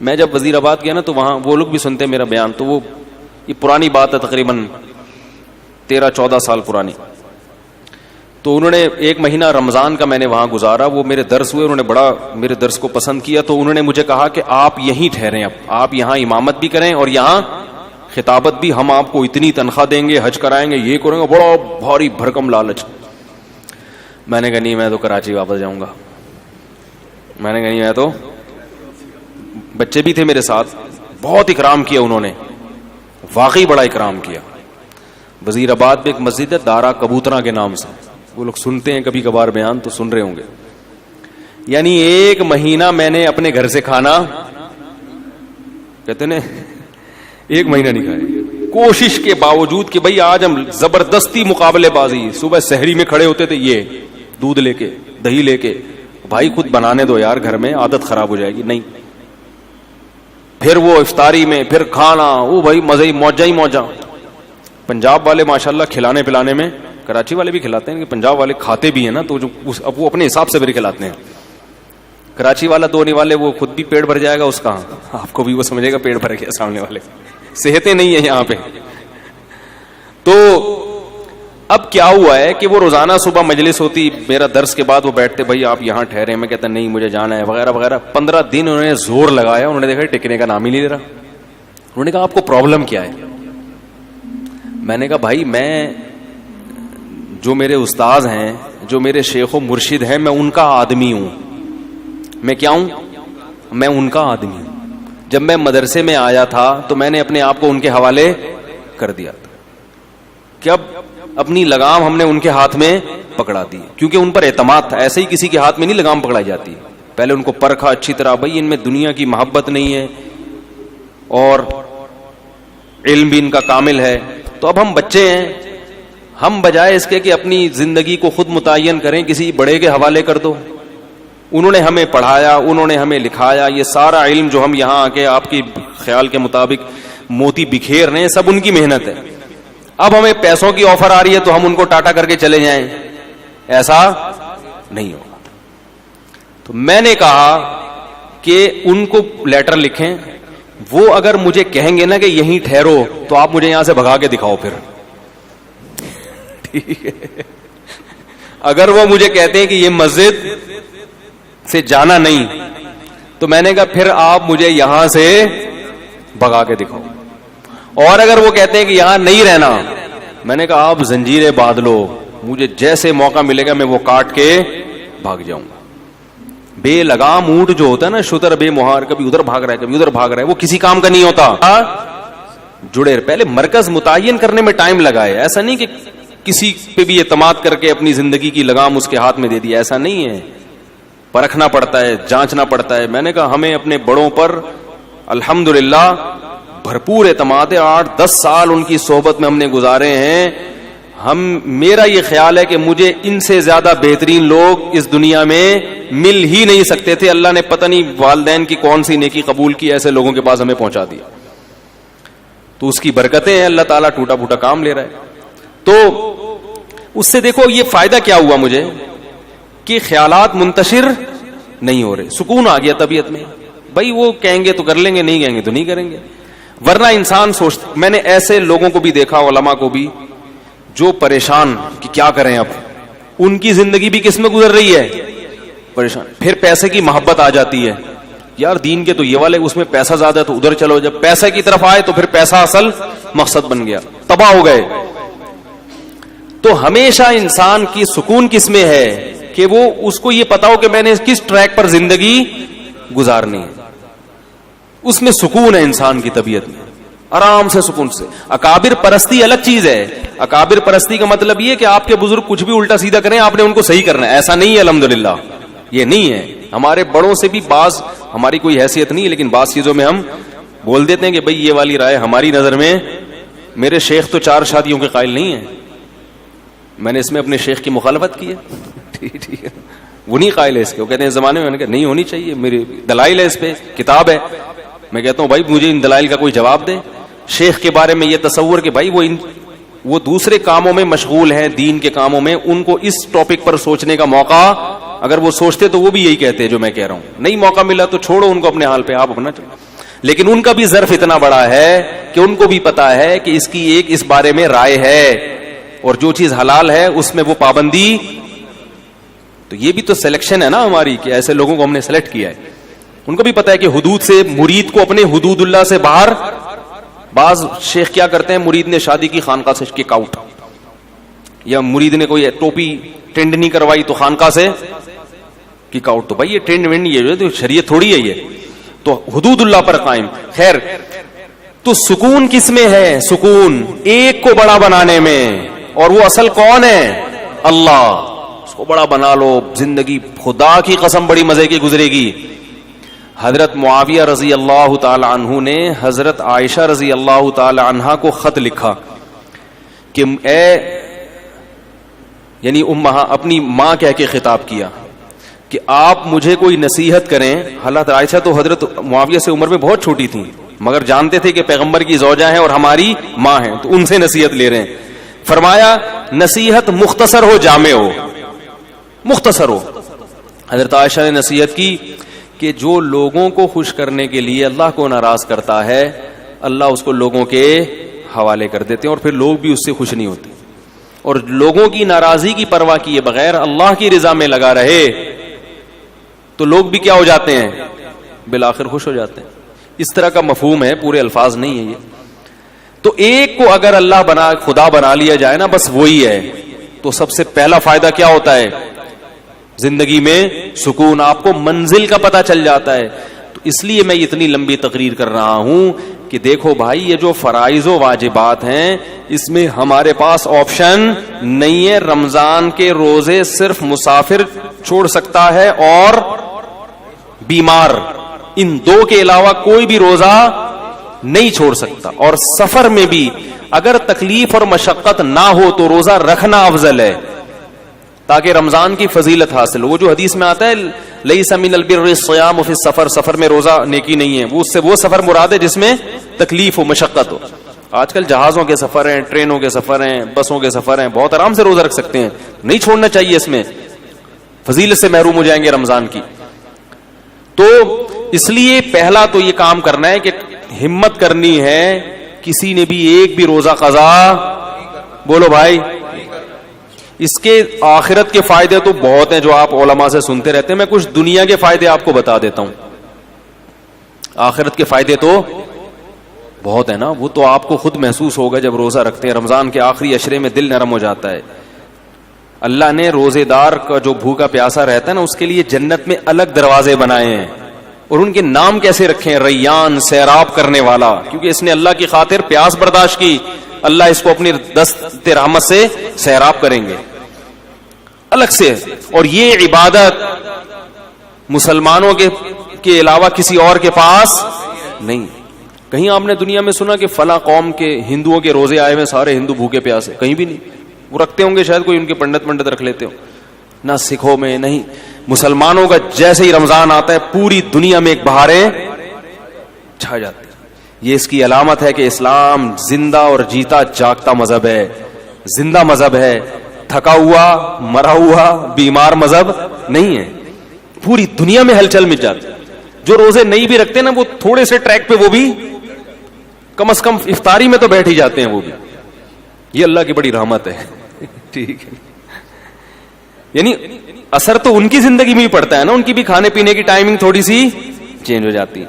میں جب وزیر آباد گیا نا تو وہاں وہ لوگ بھی سنتے میرا بیان. تو وہ یہ پرانی بات ہے، تقریباً 13-14 سال پرانی. تو انہوں نے 1 مہینہ رمضان کا میں نے وہاں گزارا. وہ میرے درس ہوئے، انہوں نے بڑا میرے درس کو پسند کیا. تو انہوں نے مجھے کہا کہ آپ یہیں ٹھہریں، اب آپ یہاں امامت بھی کریں اور یہاں خطابت بھی، ہم آپ کو اتنی تنخواہ دیں گے، حج کرائیں گے، یہ کریں گے. بڑا بھاری بھرکم لالچ. میں نے کہا نہیں، میں تو کراچی واپس جاؤں گا. میں نے کہا نہیں، میں تو، بچے بھی تھے میرے ساتھ، بہت اکرام کیا انہوں نے، واقعی بڑا اکرام کیا. وزیر آباد میں ایک مسجد ہے دارا کبوترا کے نام سے، وہ لوگ سنتے ہیں کبھی کبھار بیان تو سن رہے ہوں گے. یعنی 1 مہینہ میں نے اپنے گھر سے کھانا، کہتے ہیں 1 مہینہ نہیں کھایا، کوشش کے باوجود کہ بھئی آج ہم زبردستی مقابلے بازی. صبح سحری میں کھڑے ہوتے تھے، یہ دودھ لے کے، دہی لے کے. بھائی خود بنانے دو یار گھر میں، عادت خراب ہو جائے گی. نہیں، پھر وہ افطاری میں پھر کھانا، وہ بھائی مزے ہی موجہ ہی موجہ. پنجاب والے ماشاءاللہ کھلانے پلانے میں، کراچی والے بھی کھلاتے ہیں کہ پنجاب والے کھاتے بھی ہیں نا، تو جو اب وہ اپنے حساب سے بھی کھلاتے ہیں. کراچی والا دھونے والے وہ خود بھی پیٹ بھر جائے گا اس کا، آپ کو بھی وہ سمجھے گا پیٹ بھر گیا، سامنے والے صحتیں نہیں ہیں یہاں پہ. تو اب کیا ہوا ہے کہ وہ روزانہ صبح مجلس ہوتی، میرا درس کے بعد وہ بیٹھتے، بھائی آپ یہاں ٹھہرے، میں کہتا نہیں مجھے جانا ہے وغیرہ وغیرہ. 15 دن انہوں نے زور لگایا، انہوں نے دیکھا ٹکنے کا نام ہی نہیں لے رہا. انہوں نے کہا آپ کو پرابلم کیا ہے؟ میں نے کہا بھائی میں، جو میرے استاذ ہیں، جو میرے شیخ و مرشد ہیں، میں ان کا آدمی ہوں. میں کیا ہوں؟ میں ان کا آدمی ہوں. جب میں مدرسے میں آیا تھا تو میں نے اپنے آپ کو ان کے حوالے کر دیا تھا کہ اب اپنی لگام ہم نے ان کے ہاتھ میں پکڑا دی، کیونکہ ان پر اعتماد تھا. ایسے ہی کسی کے ہاتھ میں نہیں لگام پکڑائی جاتی. پہلے ان کو پرکھا اچھی طرح، بھائی ان میں دنیا کی محبت نہیں ہے اور علم بھی ان کا کامل ہے. تو اب ہم بچے ہیں، ہم بجائے اس کے کہ اپنی زندگی کو خود متعین کریں، کسی بڑے کے حوالے کر دو. انہوں نے ہمیں پڑھایا، انہوں نے ہمیں لکھایا. یہ سارا علم جو ہم یہاں آ کے آپ کی خیال کے مطابق موتی بکھیر رہے ہیں، سب ان کی محنت ہے. اب ہمیں پیسوں کی آفر آ رہی ہے تو ہم ان کو ٹاٹا کر کے چلے جائیں، ایسا نہیں ہوگا. تو میں نے کہا کہ ان کو لیٹر لکھیں، وہ اگر مجھے کہیں گے نا کہ یہیں ٹھہرو تو آپ مجھے یہاں سے بھگا کے دکھاؤ پھر. ٹھیک ہے، اگر وہ مجھے کہتے ہیں کہ یہ مسجد سے جانا نہیں، تو میں نے کہا پھر آپ مجھے یہاں سے بھگا کے دکھاؤ. اور اگر وہ کہتے ہیں کہ یہاں نہیں رہنا، میں نے کہا آپ زنجیریں باندھ لو، مجھے جیسے موقع ملے گا میں وہ کاٹ کے بھاگ جاؤں گا. بے لگام اونٹ جو ہوتا ہے نا، شتر بے مہار، کبھی ادھر بھاگ رہا ہے کبھی ادھر بھاگ رہا ہے، وہ کسی کام کا نہیں ہوتا. جڑے پہلے مرکز متعین کرنے میں ٹائم لگائے. ایسا نہیں کہ کسی پہ بھی اعتماد کر کے اپنی زندگی کی لگام اس کے ہاتھ میں دے دی، ایسا نہیں ہے. پرکھنا پڑتا ہے، جانچنا پڑتا ہے. میں نے کہا ہمیں اپنے بڑوں پر الحمدللہ بھرپور اعتماد ہے. 8-10 سال ان کی صحبت میں ہم نے گزارے ہیں. میرا یہ خیال ہے کہ مجھے ان سے زیادہ بہترین لوگ اس دنیا میں مل ہی نہیں سکتے تھے. اللہ نے پتہ نہیں والدین کی کون سی نیکی قبول کی، ایسے لوگوں کے پاس ہمیں پہنچا دیا. تو اس کی برکتیں ہیں، اللہ تعالیٰ ٹوٹا پھوٹا کام لے رہا ہے. تو اس سے دیکھو یہ فائدہ کیا ہوا مجھے کہ خیالات منتشر نہیں ہو رہے، سکون آ گیا طبیعت میں. بھائی وہ کہیں گے تو کر لیں گے، نہیں کہیں گے تو نہیں کریں گے. ورنہ انسان سوچتا، میں نے ایسے لوگوں کو بھی دیکھا، علماء کو بھی، جو پریشان کہ کیا کریں. اب ان کی زندگی بھی کس میں گزر رہی ہے؟ پریشان. پھر پیسے کی محبت آ جاتی ہے، یار دین کے تو یہ والے، اس میں پیسہ زیادہ ہے تو ادھر چلو. جب پیسے کی طرف آئے تو پھر پیسہ اصل مقصد بن گیا، تباہ ہو گئے. تو ہمیشہ انسان کی سکون کس میں ہے کہ وہ اس کو یہ پتا ہو کہ میں نے کس ٹریک پر زندگی گزارنی ہے. اس میں سکون ہے انسان کی طبیعت میں، آرام سے سکون سے. اکابر پرستی الگ چیز ہے. اکابر پرستی کا مطلب یہ کہ آپ کے بزرگ کچھ بھی الٹا سیدھا کریں، آپ نے ان کو صحیح کرنا ہے. ایسا نہیں ہے الحمدللہ، یہ نہیں ہے. ہمارے بڑوں سے بھی بعض، ہماری کوئی حیثیت نہیں ہے لیکن بعض چیزوں میں ہم بول دیتے ہیں کہ بھئی یہ والی رائے ہماری نظر میں، میرے شیخ تو 4 شادیوں کے قائل نہیں ہیں، میں نے اس میں اپنے شیخ کی مخالفت کی ہے. ٹھیک ہے، وہ نہیں قائل ہے اس کے. وہ کہتے ہیں زمانے میں، نہیں ہونی چاہیے، میری دلائل ہے، اس پہ کتاب ہے. میں کہتا ہوں بھائی مجھے ان دلائل کا کوئی جواب دے. شیخ کے بارے میں یہ تصور کہ بھائی وہ دوسرے کاموں میں مشغول ہیں، دین کے کاموں میں، ان کو اس ٹاپک پر سوچنے کا موقع، اگر وہ سوچتے تو وہ بھی یہی کہتے جو میں کہہ رہا ہوں. نہیں موقع ملا تو چھوڑو ان کو اپنے حال پہ، آپ اپنا چلو. لیکن ان کا بھی ظرف اتنا بڑا ہے کہ ان کو بھی پتا ہے کہ اس کی ایک اس بارے میں رائے ہے، اور جو چیز حلال ہے اس میں وہ پابندی. تو یہ بھی تو سلیکشن ہے نا ہماری، کہ ایسے لوگوں کو ہم نے سلیکٹ کیا ہے. ان کو بھی پتا ہے کہ حدود سے، مرید کو اپنے حدود اللہ سے باہر. بعض شیخ کیا کرتے ہیں، مرید نے شادی کی خانقاہ سے کک آؤٹ، یا مرید نے کوئی ٹوپی ٹرینڈ نہیں کروائی تو خانقاہ سے کک آؤٹ. تو بھائی یہ ٹرینڈ وینڈ یہ تو شریعت تھوڑی ہے، یہ تو حدود اللہ پر قائم. خیر، تو سکون کس میں ہے؟ سکون ایک کو بڑا بنانے میں. اور وہ اصل کون ہے؟ اللہ. اس کو بڑا بنا لو، زندگی خدا کی قسم بڑی مزے کی گزرے گی. حضرت معاویہ رضی اللہ تعالی عنہ نے حضرت عائشہ رضی اللہ تعالی عنہا کو خط لکھا کہ اے، یعنی امہا، اپنی ماں کہہ کے خطاب کیا کہ آپ مجھے کوئی نصیحت کریں. حضرت عائشہ تو حضرت معاویہ سے عمر میں بہت چھوٹی تھیں مگر جانتے تھے کہ پیغمبر کی زوجہ ہیں اور ہماری ماں ہیں, تو ان سے نصیحت لے رہے ہیں. فرمایا نصیحت مختصر ہو جامع ہو, مختصر ہو. حضرت عائشہ نے نصیحت کی کہ جو لوگوں کو خوش کرنے کے لیے اللہ کو ناراض کرتا ہے اللہ اس کو لوگوں کے حوالے کر دیتے ہیں اور پھر لوگ بھی اس سے خوش نہیں ہوتے, اور لوگوں کی ناراضی کی پرواہ کیے بغیر اللہ کی رضا میں لگا رہے تو لوگ بھی کیا ہو جاتے ہیں, بالآخر خوش ہو جاتے ہیں. اس طرح کا مفہوم ہے, پورے الفاظ نہیں ہے یہ. تو ایک کو اگر اللہ بنا خدا بنا لیا جائے نا, بس وہی ہے, تو سب سے پہلا فائدہ کیا ہوتا ہے زندگی میں سکون, آپ کو منزل کا پتہ چل جاتا ہے. تو اس لیے میں اتنی لمبی تقریر کر رہا ہوں کہ دیکھو بھائی یہ جو فرائض و واجبات ہیں اس میں ہمارے پاس آپشن نہیں ہے. رمضان کے روزے صرف مسافر چھوڑ سکتا ہے اور بیمار, ان دو کے علاوہ کوئی بھی روزہ نہیں چھوڑ سکتا. اور سفر میں بھی اگر تکلیف اور مشقت نہ ہو تو روزہ رکھنا افضل ہے تاکہ رمضان کی فضیلت حاصل ہو. وہ جو حدیث میں آتا ہے لیس من البر الصیام فی السفر, سفر میں روزہ نیکی نہیں ہے, وہ اس سے وہ سفر مراد ہے جس میں تکلیف و مشقت ہو. آج کل جہازوں کے سفر ہیں, ٹرینوں کے سفر ہیں, بسوں کے سفر ہیں, بہت آرام سے روزہ رکھ سکتے ہیں, نہیں چھوڑنا چاہیے, اس میں فضیلت سے محروم ہو جائیں گے رمضان کی. تو اس لیے پہلا تو یہ کام کرنا ہے کہ ہمت کرنی ہے, کسی نے بھی ایک بھی روزہ قضا, بولو بھائی, اس کے آخرت کے فائدے تو بہت ہیں جو آپ علماء سے سنتے رہتے ہیں. میں کچھ دنیا کے فائدے آپ کو بتا دیتا ہوں. آخرت کے فائدے تو بہت ہیں نا, وہ تو آپ کو خود محسوس ہوگا جب روزہ رکھتے ہیں. رمضان کے آخری عشرے میں دل نرم ہو جاتا ہے. اللہ نے روزے دار کا جو بھوکا پیاسا رہتا ہے نا اس کے لیے جنت میں الگ دروازے بنائے ہیں, اور ان کے نام کیسے رکھے ہیں, ریان, سیراب کرنے والا, کیونکہ اس نے اللہ کی خاطر پیاس برداشت کی, اللہ اس کو اپنی دست رحمت سے سیراب کریں گے الگ سے. اور یہ عبادت مسلمانوں کے علاوہ کسی اور کے پاس نہیں. کہیں آپ نے دنیا میں سنا کہ فلاں قوم کے ہندوؤں کے روزے آئے ہوئے سارے ہندو بھوکے پیاسے؟ کہیں بھی نہیں. وہ رکھتے ہوں گے شاید, کوئی ان کے پنڈت رکھ لیتے ہو, نہ سکھوں میں نہیں. مسلمانوں کا جیسے ہی رمضان آتا ہے پوری دنیا میں ایک بہاریں چھا جاتی. یہ اس کی علامت ہے کہ اسلام زندہ اور جیتا جاگتا مذہب ہے, زندہ مذہب ہے, تھکا ہوا مرا ہوا بیمار مذہب نہیں ہے. پوری دنیا میں ہلچل مچ جاتی. جو روزے نہیں بھی رکھتے نا وہ تھوڑے سے ٹریک پہ وہ بھی کم از کم افطاری میں تو بیٹھ ہی جاتے ہیں وہ بھی. یہ اللہ کی بڑی رحمت ہے. ٹھیک ہے, یعنی اثر تو ان کی زندگی میں ہی پڑتا ہے نا, ان کی بھی کھانے پینے کی ٹائمنگ تھوڑی سی چینج ہو جاتی ہے.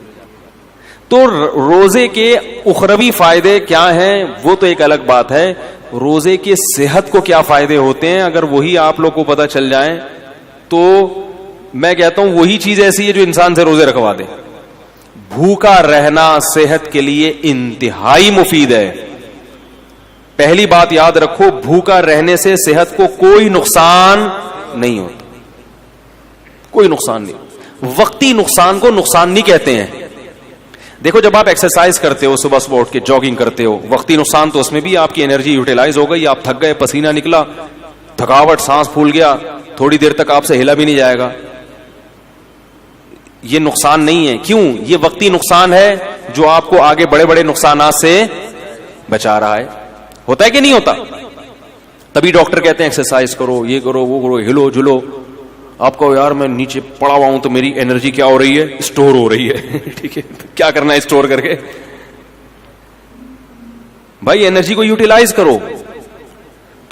تو روزے کے اخروی فائدے کیا ہیں وہ تو ایک الگ بات ہے. روزے کے صحت کو کیا فائدے ہوتے ہیں اگر وہی آپ لوگ کو پتہ چل جائیں تو میں کہتا ہوں وہی چیز ایسی ہے جو انسان سے روزے رکھوا دے. بھوکا رہنا صحت کے لیے انتہائی مفید ہے. پہلی بات یاد رکھو, بھوکا رہنے سے صحت کو کوئی نقصان نہیں ہوتا, کوئی نقصان نہیں. وقتی نقصان کو نقصان نہیں کہتے ہیں. دیکھو جب آپ ایکسرسائز کرتے ہو, صبح صبح اٹھ کے جاگنگ کرتے ہو, وقتی نقصان تو اس میں بھی آپ کی انرجی یوٹیلائز ہو گئی, آپ تھک گئے, پسینہ نکلا, تھکاوٹ, سانس پھول گیا, تھوڑی دیر تک آپ سے ہلا بھی نہیں جائے گا. یہ نقصان نہیں ہے. کیوں؟ یہ وقتی نقصان ہے جو آپ کو آگے بڑے بڑے نقصانات سے بچا رہا ہے. ہوتا ہے کہ نہیں ہوتا؟ تبھی ڈاکٹر کہتے ہیں ایکسرسائز کرو, یہ کرو, وہ کرو, ہلو جلو. آپ کو یار میں نیچے پڑا ہوا ہوں تو میری انرجی کیا ہو رہی ہے, اسٹور ہو رہی ہے. ٹھیک ہے, کیا کرنا ہے اسٹور کر کے؟ بھائی انرجی کو یوٹیلائز کرو.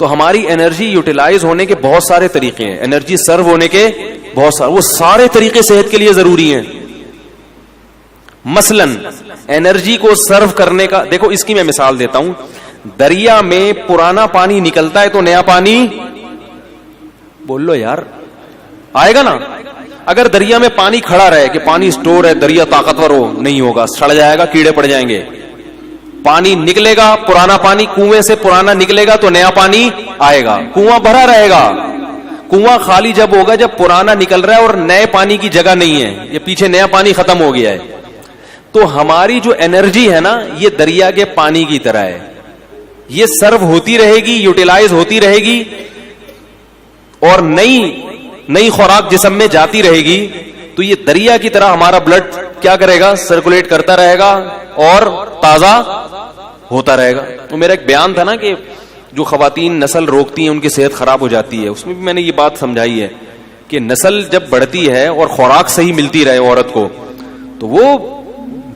تو ہماری انرجی یوٹیلائز ہونے کے بہت سارے طریقے ہیں, انرجی سرو ہونے کے بہت سارے, وہ سارے طریقے صحت کے لیے ضروری ہیں. مثلا انرجی کو سرو کرنے کا دیکھو, اس کی میں مثال دیتا ہوں. دریا میں پرانا پانی نکلتا ہے تو نیا پانی, بول لو یار, آئے گا نا. اگر دریا میں پانی کھڑا رہے کہ پانی اسٹور ہے, دریا طاقتور ہو, نہیں ہوگا, سڑ جائے گا, کیڑے پڑ جائیں گے. پانی نکلے گا, پرانا پانی کنویں سے پرانا نکلے گا تو نیا پانی آئے گا. کنواں بھرا رہے گا. کنواں خالی جب ہوگا جب پرانا نکل رہا ہے اور نئے پانی کی جگہ نہیں ہے, یہ پیچھے نیا پانی ختم ہو گیا ہے. تو ہماری جو انرجی ہے نا یہ دریا کے پانی کی طرح ہے, یہ سرو ہوتی رہے گی, یوٹیلائز ہوتی رہے گی, اور نئی نئی خوراک جسم میں جاتی رہے گی تو یہ دریا کی طرح ہمارا بلڈ کیا کرے گا, سرکولیٹ کرتا رہے گا اور تازہ ہوتا رہے گا. تو میرا ایک بیان تھا نا کہ جو خواتین نسل روکتی ہیں ان کی صحت خراب ہو جاتی ہے, اس میں بھی میں نے یہ بات سمجھائی ہے کہ نسل جب بڑھتی ہے اور خوراک صحیح ملتی رہے عورت کو تو وہ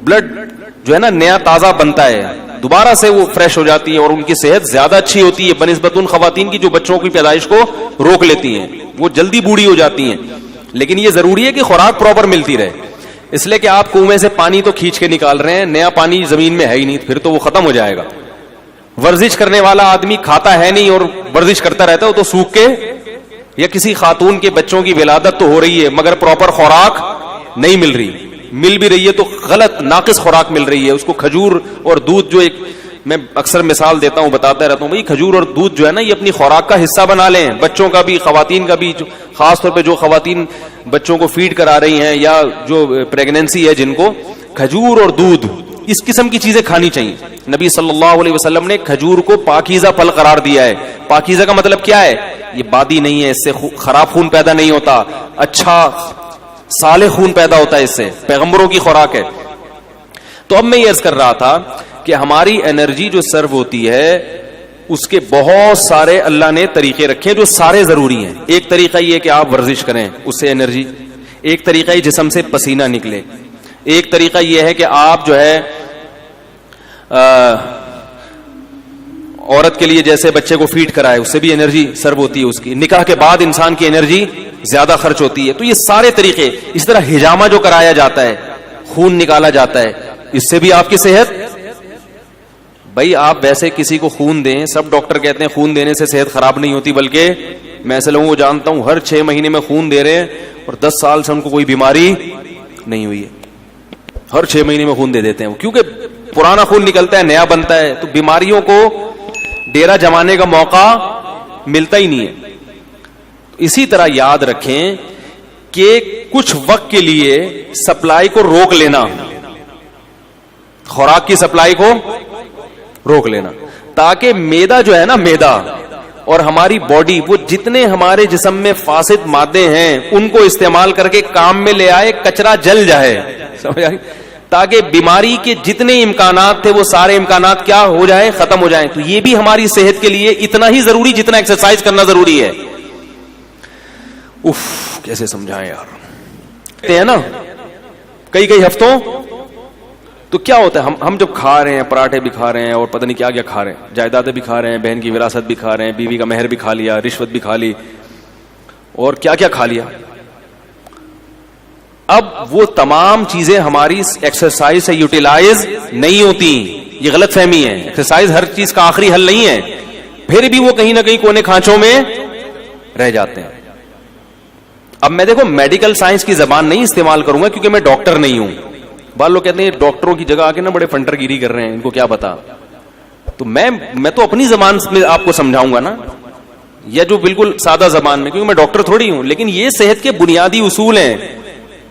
بلڈ جو ہے نا نیا تازہ بنتا ہے, دوبارہ سے وہ فریش ہو جاتی ہے اور ان کی صحت زیادہ اچھی ہوتی ہے بنسبت ان خواتین کی جو بچوں کی پیدائش کو روک لیتی ہیں, وہ جلدی بوڑھی ہو جاتی ہیں. لیکن یہ ضروری ہے کہ خوراک پراپر ملتی رہے, اس لیے کہ آپ کنویں سے پانی تو کھینچ کے نکال رہے ہیں, نیا پانی زمین میں ہے ہی نہیں, پھر تو وہ ختم ہو جائے گا. ورزش کرنے والا آدمی کھاتا ہے نہیں اور ورزش کرتا رہتا ہے, وہ تو سوکھ کے, یا کسی خاتون کے بچوں کی ولادت تو ہو رہی ہے مگر پراپر خوراک نہیں مل رہی, مل بھی رہی ہے تو غلط ناقص خوراک مل رہی ہے. اس کو کھجور اور دودھ, جو ایک میں اکثر مثال دیتا ہوں, بتاتا رہتا ہوں, بھائی کھجور اور دودھ جو ہے نا یہ اپنی خوراک کا حصہ بنا لیں, بچوں کا بھی خواتین کا بھی, خاص طور پہ جو خواتین بچوں کو فیڈ کرا رہی ہیں یا جو پریگنینسی ہے جن کو, کھجور اور دودھ اس قسم کی چیزیں کھانی چاہیے. نبی صلی اللہ علیہ وسلم نے کھجور کو پاکیزہ پھل قرار دیا ہے. پاکیزہ کا مطلب کیا ہے, یہ بادی نہیں ہے, اس سے خراب خون پیدا نہیں ہوتا, اچھا صالح خون پیدا ہوتا ہے, اس سے پیغمبروں کی خوراک ہے. تو اب میں یہ عرض کر رہا تھا کہ ہماری انرجی جو سرو ہوتی ہے اس کے بہت سارے اللہ نے طریقے رکھے جو سارے ضروری ہیں. ایک طریقہ یہ کہ آپ ورزش کریں, اس سے انرجی. ایک طریقہ یہ جسم سے پسینہ نکلے. ایک طریقہ یہ ہے کہ آپ جو ہے عورت کے لیے جیسے بچے کو فیڈ کرائے, اس سے بھی انرجی سرو ہوتی ہے. اس کی نکاح کے بعد انسان کی انرجی زیادہ خرچ ہوتی ہے. تو یہ سارے طریقے, اس طرح ہجامہ جو کرایا جاتا ہے, خون نکالا جاتا ہے, اس سے بھی آپ کی صحت. بھائی آپ ویسے کسی کو خون دیں, سب ڈاکٹر کہتے ہیں خون دینے سے صحت خراب نہیں ہوتی, بلکہ میں ایسے لوگوں کو جانتا ہوں ہر 6 مہینے میں خون دے رہے ہیں اور 10 سال سے ان کو کوئی بیماری نہیں ہوئی ہے. ہر 6 مہینے میں خون دے دیتے ہیں, کیونکہ پرانا خون نکلتا ہے, نیا بنتا ہے, تو بیماریوں کو ڈیرا جمانے کا موقع ملتا ہی نہیں ہے. اسی طرح یاد رکھیں کہ کچھ وقت کے لیے سپلائی کو روک لینا, خوراک کی سپلائی کو روک لینا, تاکہ میدا جو ہے نا, میدا اور ہماری باڈی, وہ جتنے ہمارے جسم میں فاسد مادے ہیں ان کو استعمال کر کے کام میں لے آئے, کچرا جل جائے, سمجھ آئی, تاکہ بیماری کے جتنے امکانات تھے وہ سارے امکانات کیا ہو جائیں, ختم ہو جائیں. تو یہ بھی ہماری صحت کے لیے اتنا ہی ضروری جتنا ایکسرسائز کرنا ضروری ہے. کیسے سمجھائیں یار, ہے نا کئی ہفتوں. تو کیا ہوتا ہے, ہم جب کھا رہے ہیں, پراٹھے بھی کھا رہے ہیں اور پتہ نہیں کیا کیا کھا رہے ہیں, جائیدادیں بھی کھا رہے ہیں, بہن کی وراثت بھی کھا رہے ہیں, بیوی کا مہر بھی کھا لیا, رشوت بھی کھا لی, اور کیا کیا کھا لیا. اب وہ تمام چیزیں ہماری ایکسرسائز سے یوٹیلائز نہیں ہوتی. یہ غلط فہمی ہے, ایکسرسائز ہر چیز کا آخری حل نہیں ہے, پھر بھی وہ کہیں نہ کہیں کونے کھانچوں میں رہ جاتے ہیں. اب میں دیکھو میڈیکل سائنس کی زبان نہیں استعمال کروں گا کیونکہ میں ڈاکٹر نہیں ہوں. بعض لوگ کہتے ہیں ڈاکٹروں کی جگہ آ کے نا بڑے فنٹر گیری کر رہے ہیں, ان کو کیا پتا. تو میں تو اپنی زبان میں آپ کو سمجھاؤں گا نا, یا جو بالکل سادہ زبان میں, کیونکہ میں ڈاکٹر تھوڑی ہوں. لیکن یہ صحت کے بنیادی اصول ہیں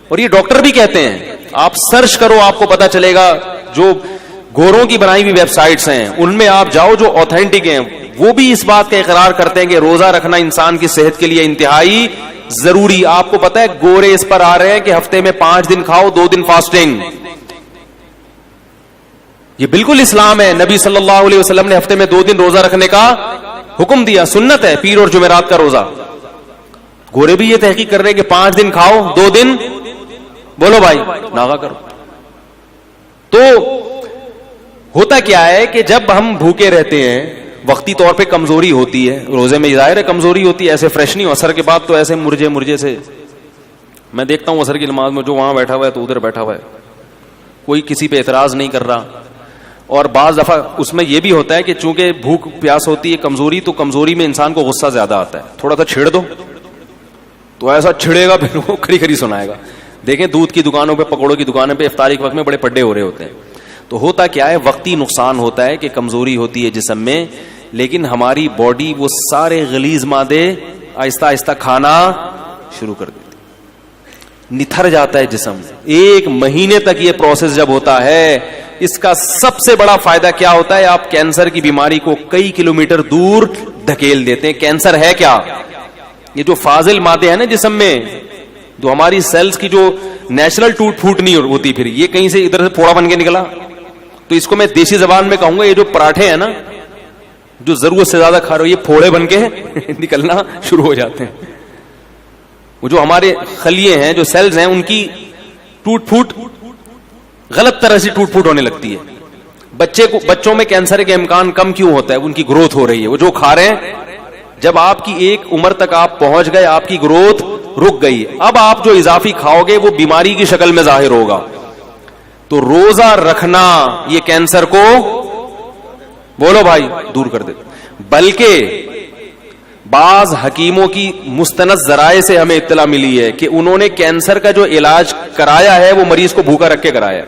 اور یہ ڈاکٹر بھی کہتے ہیں. آپ سرچ کرو, آپ کو پتا چلے گا. جو گوروں کی بنائی ہوئی ویب سائٹس ہیں ان میں آپ جاؤ جو اوتھینٹک ہیں, وہ بھی اس بات کا اقرار کرتے ہیں کہ روزہ رکھنا انسان کی صحت کے لیے انتہائی ضروری. آپ کو پتا ہے گورے اس پر آ رہے ہیں کہ ہفتے میں 5 دن کھاؤ, 2 دن فاسٹنگ. یہ بالکل اسلام ہے. نبی صلی اللہ علیہ وسلم نے ہفتے میں 2 دن روزہ رکھنے کا حکم دیا, سنت ہے, پیر اور جمعرات کا روزہ. گورے بھی یہ تحقیق کر رہے ہیں کہ 5 دن کھاؤ, 2 دن بولو بھائی ناغا کرو. تو ہوتا کیا ہے کہ جب ہم بھوکے رہتے ہیں, وقتی طور پہ کمزوری ہوتی ہے, روزے میں ظاہر ہے کمزوری ہوتی ہے, ایسے فریش نہیں ہو. اثر کے بعد تو ایسے مرجے سے میں دیکھتا ہوں اثر کی نماز میں, جو وہاں بیٹھا ہوا ہے تو ادھر بیٹھا ہوا ہے, کوئی کسی پہ اعتراض نہیں کر رہا. اور بعض دفعہ اس میں یہ بھی ہوتا ہے کہ چونکہ بھوک پیاس ہوتی ہے, کمزوری, تو کمزوری میں انسان کو غصہ زیادہ آتا ہے. تھوڑا سا چھیڑ دو تو ایسا چھڑے گا پھر وہ کھڑی سنائے گا. دیکھیں دودھ کی دکانوں پہ, پکوڑوں کی دکانوں پہ افطاری کے وقت میں بڑے پڈے ہو رہے ہوتے ہیں. تو ہوتا کیا ہے, وقتی نقصان ہوتا ہے کہ کمزوری ہوتی ہے جسم میں, لیکن ہماری باڈی وہ سارے غلیظ مادے آہستہ آہستہ کھانا شروع کر دیتی, نتھر جاتا ہے جسم. 1 مہینے تک یہ پروسیس جب ہوتا ہے, اس کا سب سے بڑا فائدہ کیا ہوتا ہے, آپ کینسر کی بیماری کو کئی کلومیٹر دور دھکیل دیتے ہیں. کینسر ہے کیا, یہ جو فاضل مادے ہیں نا جسم میں، جو ہماری سیلز کی جو نیچرل ٹوٹ پھوٹ نہیں ہوتی، پھر یہ کہیں سے ادھر سے پھوڑا بن کے نکلا. تو اس کو میں دیسی زبان میں کہوں گا، یہ جو پراٹھے ہیں نا جو ضرورت سے زیادہ کھا رہے ہو، یہ پھوڑے بن کے نکلنا شروع ہو جاتے ہیں. وہ جو ہمارے خلیے ہیں، جو سیلز ہیں، ان کی ٹوٹ پھوٹ غلط طرح سے ٹوٹ پھوٹ ہونے لگتی ہے. بچوں میں کینسر کے امکان کم کیوں ہوتا ہے؟ ان کی گروتھ ہو رہی ہے. وہ جو کھا رہے ہیں، جب آپ کی ایک عمر تک آپ پہنچ گئے، آپ کی گروتھ رک گئی. اب آپ جو اضافی کھاؤ گے وہ بیماری کی شکل میں ظاہر ہوگا. تو روزہ رکھنا یہ کینسر کو، بولو بھائی، دور کر دے. بلکہ بعض حکیموں کی مستند ذرائع سے ہمیں اطلاع ملی ہے کہ انہوں نے کینسر کا جو علاج کرایا ہے وہ مریض کو بھوکا رکھ کے کرایا.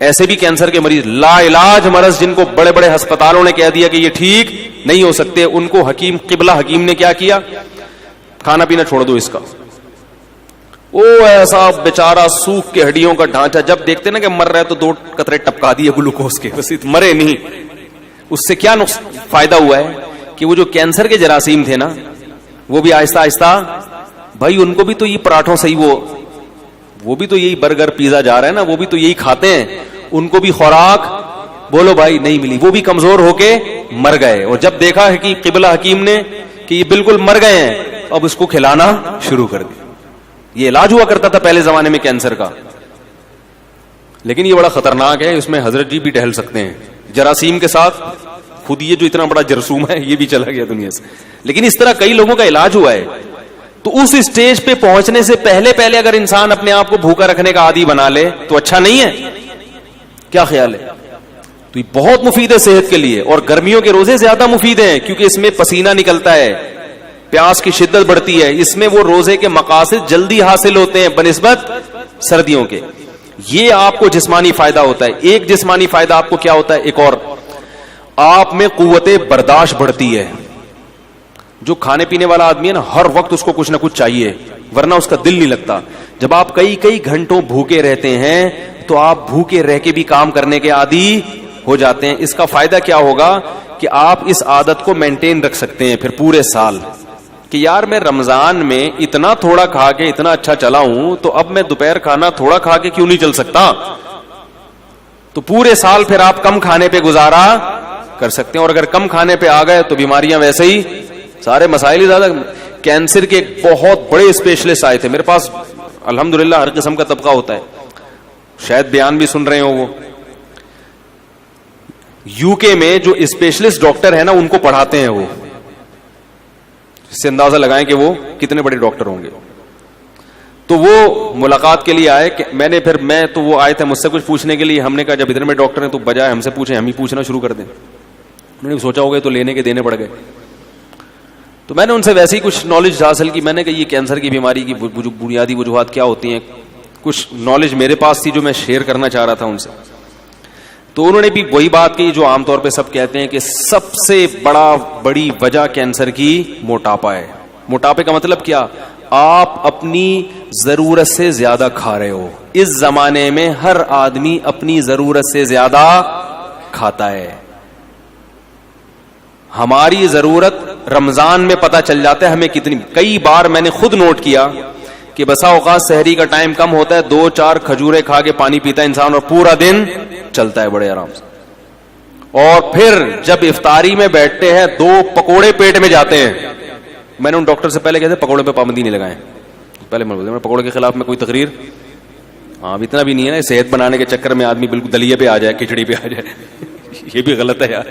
ایسے بھی کینسر کے مریض لا علاج مرض، جن کو بڑے بڑے ہسپتالوں نے کہہ دیا کہ یہ ٹھیک نہیں ہو سکتے، ان کو حکیم قبلہ حکیم نے کیا کیا؟ کھانا پینا چھوڑ دو اس کا. او ایسا بیچارہ سوکھ کے ہڈیوں کا ڈھانچہ، جب دیکھتے نا کہ مر رہا ہے تو 2 قطرے ٹپکا دیے گلوکوز کے، بس مرے نہیں. اس سے کیا فائدہ ہوا ہے کہ وہ جو کینسر کے جراثیم تھے نا، وہ بھی آہستہ آہستہ، بھائی ان کو بھی تو یہ پراٹھوں سے ہی وہ بھی تو یہی برگر پیزا جا رہا ہے نا، وہ بھی تو یہی کھاتے ہیں، ان کو بھی خوراک، بولو بھائی، نہیں ملی. وہ بھی کمزور ہو کے مر گئے. اور جب دیکھا ہے کہ قبلہ حکیم نے کہ یہ بالکل مر گئے ہیں، اب اس کو کھلانا شروع کر دیا. یہ علاج ہوا کرتا تھا پہلے زمانے میں کینسر کا، لیکن یہ بڑا خطرناک ہے. اس میں حضرت جی بھی ٹہل سکتے ہیں جراثیم کے ساتھ. خود یہ جو اتنا بڑا جرثوم ہے یہ بھی چلا گیا دنیا سے. لیکن اس طرح کئی لوگوں کا علاج ہوا ہے. تو اس اسٹیج پہ پہنچنے سے پہلے اگر انسان اپنے آپ کو بھوکا رکھنے کا عادی بنا لے تو اچھا نہیں ہے؟ کیا خیال ہے؟ تو یہ بہت مفید ہے صحت کے لیے. اور گرمیوں کے روزے زیادہ مفید ہیں کیونکہ اس میں پسینہ نکلتا ہے، پیاس کی شدت بڑھتی ہے. اس میں وہ روزے کے مقاصد جلدی حاصل ہوتے ہیں بنسبت سردیوں کے. یہ آپ کو جسمانی فائدہ ہوتا ہے. ایک جسمانی فائدہ آپ کو کیا ہوتا ہے؟ ایک اور، آپ میں قوت برداشت بڑھتی ہے. جو کھانے پینے والا آدمی ہے نا، ہر وقت اس کو کچھ نہ کچھ چاہیے، ورنہ اس کا دل نہیں لگتا. جب آپ کئی گھنٹوں بھوکے رہتے ہیں تو آپ بھوکے رہ کے بھی کام کرنے کے عادی ہو جاتے ہیں. اس کا فائدہ کیا ہوگا کہ آپ اس عادت کو مینٹین رکھ سکتے ہیں پھر پورے سال، کہ یار میں رمضان میں اتنا تھوڑا کھا کے اتنا اچھا چلا ہوں، تو اب میں دوپہر کھانا تھوڑا کھا کے کیوں نہیں چل سکتا. تو پورے سال پھر آپ کم کھانے پہ گزارا کر سکتے ہیں. اور اگر کم کھانے پہ آ گئے تو بیماریاں ویسے ہی، سارے مسائل ہی زیادہ. کینسر کے ایک بہت بڑے اسپیشلسٹ آئے تھے میرے پاس، الحمدللہ ہر قسم کا طبقہ ہوتا ہے، شاید بیان بھی سن رہے ہو. وہ یو کے میں جو اسپیشلسٹ ڈاکٹر ہیں نا، ان کو پڑھاتے ہیں. وہ اس سے اندازہ لگائیں کہ وہ کتنے بڑے ڈاکٹر ہوں گے. تو وہ ملاقات کے لیے آئے کہ میں تو وہ آئے تھے مجھ سے کچھ پوچھنے کے لیے. ہم نے کہا جب اتنے میں ڈاکٹر ہیں تو بجائے ہم سے پوچھیں ہم ہی پوچھنا شروع کر دیں. انہوں نے سوچا ہوگا تو لینے کے دینے پڑ گئے. تو میں نے ان سے ویسے ہی کچھ نالج حاصل کی. میں نے کہا یہ کینسر کی بیماری کی بنیادی وجوہات کیا ہوتی ہیں. کچھ نالج میرے پاس تھی جو میں شیئر کرنا چاہ رہا تھا ان سے. تو انہوں نے بھی وہی بات کی جو عام طور پہ سب کہتے ہیں کہ سب سے بڑی وجہ کینسر کی موٹاپا ہے. موٹاپے کا مطلب کیا؟ آپ اپنی ضرورت سے زیادہ کھا رہے ہو. اس زمانے میں ہر آدمی اپنی ضرورت سے زیادہ کھاتا ہے. ہماری ضرورت رمضان میں پتہ چل جاتا ہے ہمیں کتنی. کئی بار میں نے خود نوٹ کیا کہ بسا اوقات سحری کا ٹائم کم ہوتا ہے، 2-4 کھجورے کھا کے پانی پیتا ہے انسان اور پورا دن چلتا ہے بڑے آرام سے. اور پھر جب افطاری میں بیٹھتے ہیں 2 پکوڑے پیٹ میں جاتے ہیں. میں نے ان ڈاکٹر سے پہلے کہتے پکوڑے پہ پابندی نہیں لگائیں. پہلے میں پکوڑے کے خلاف میں کوئی تقریر، ہاں اتنا بھی نہیں ہے نا صحت بنانے کے چکر میں آدمی بالکل دلیے پہ آ جائے، کھچڑی پہ آ جائے. یہ بھی غلط ہے یار.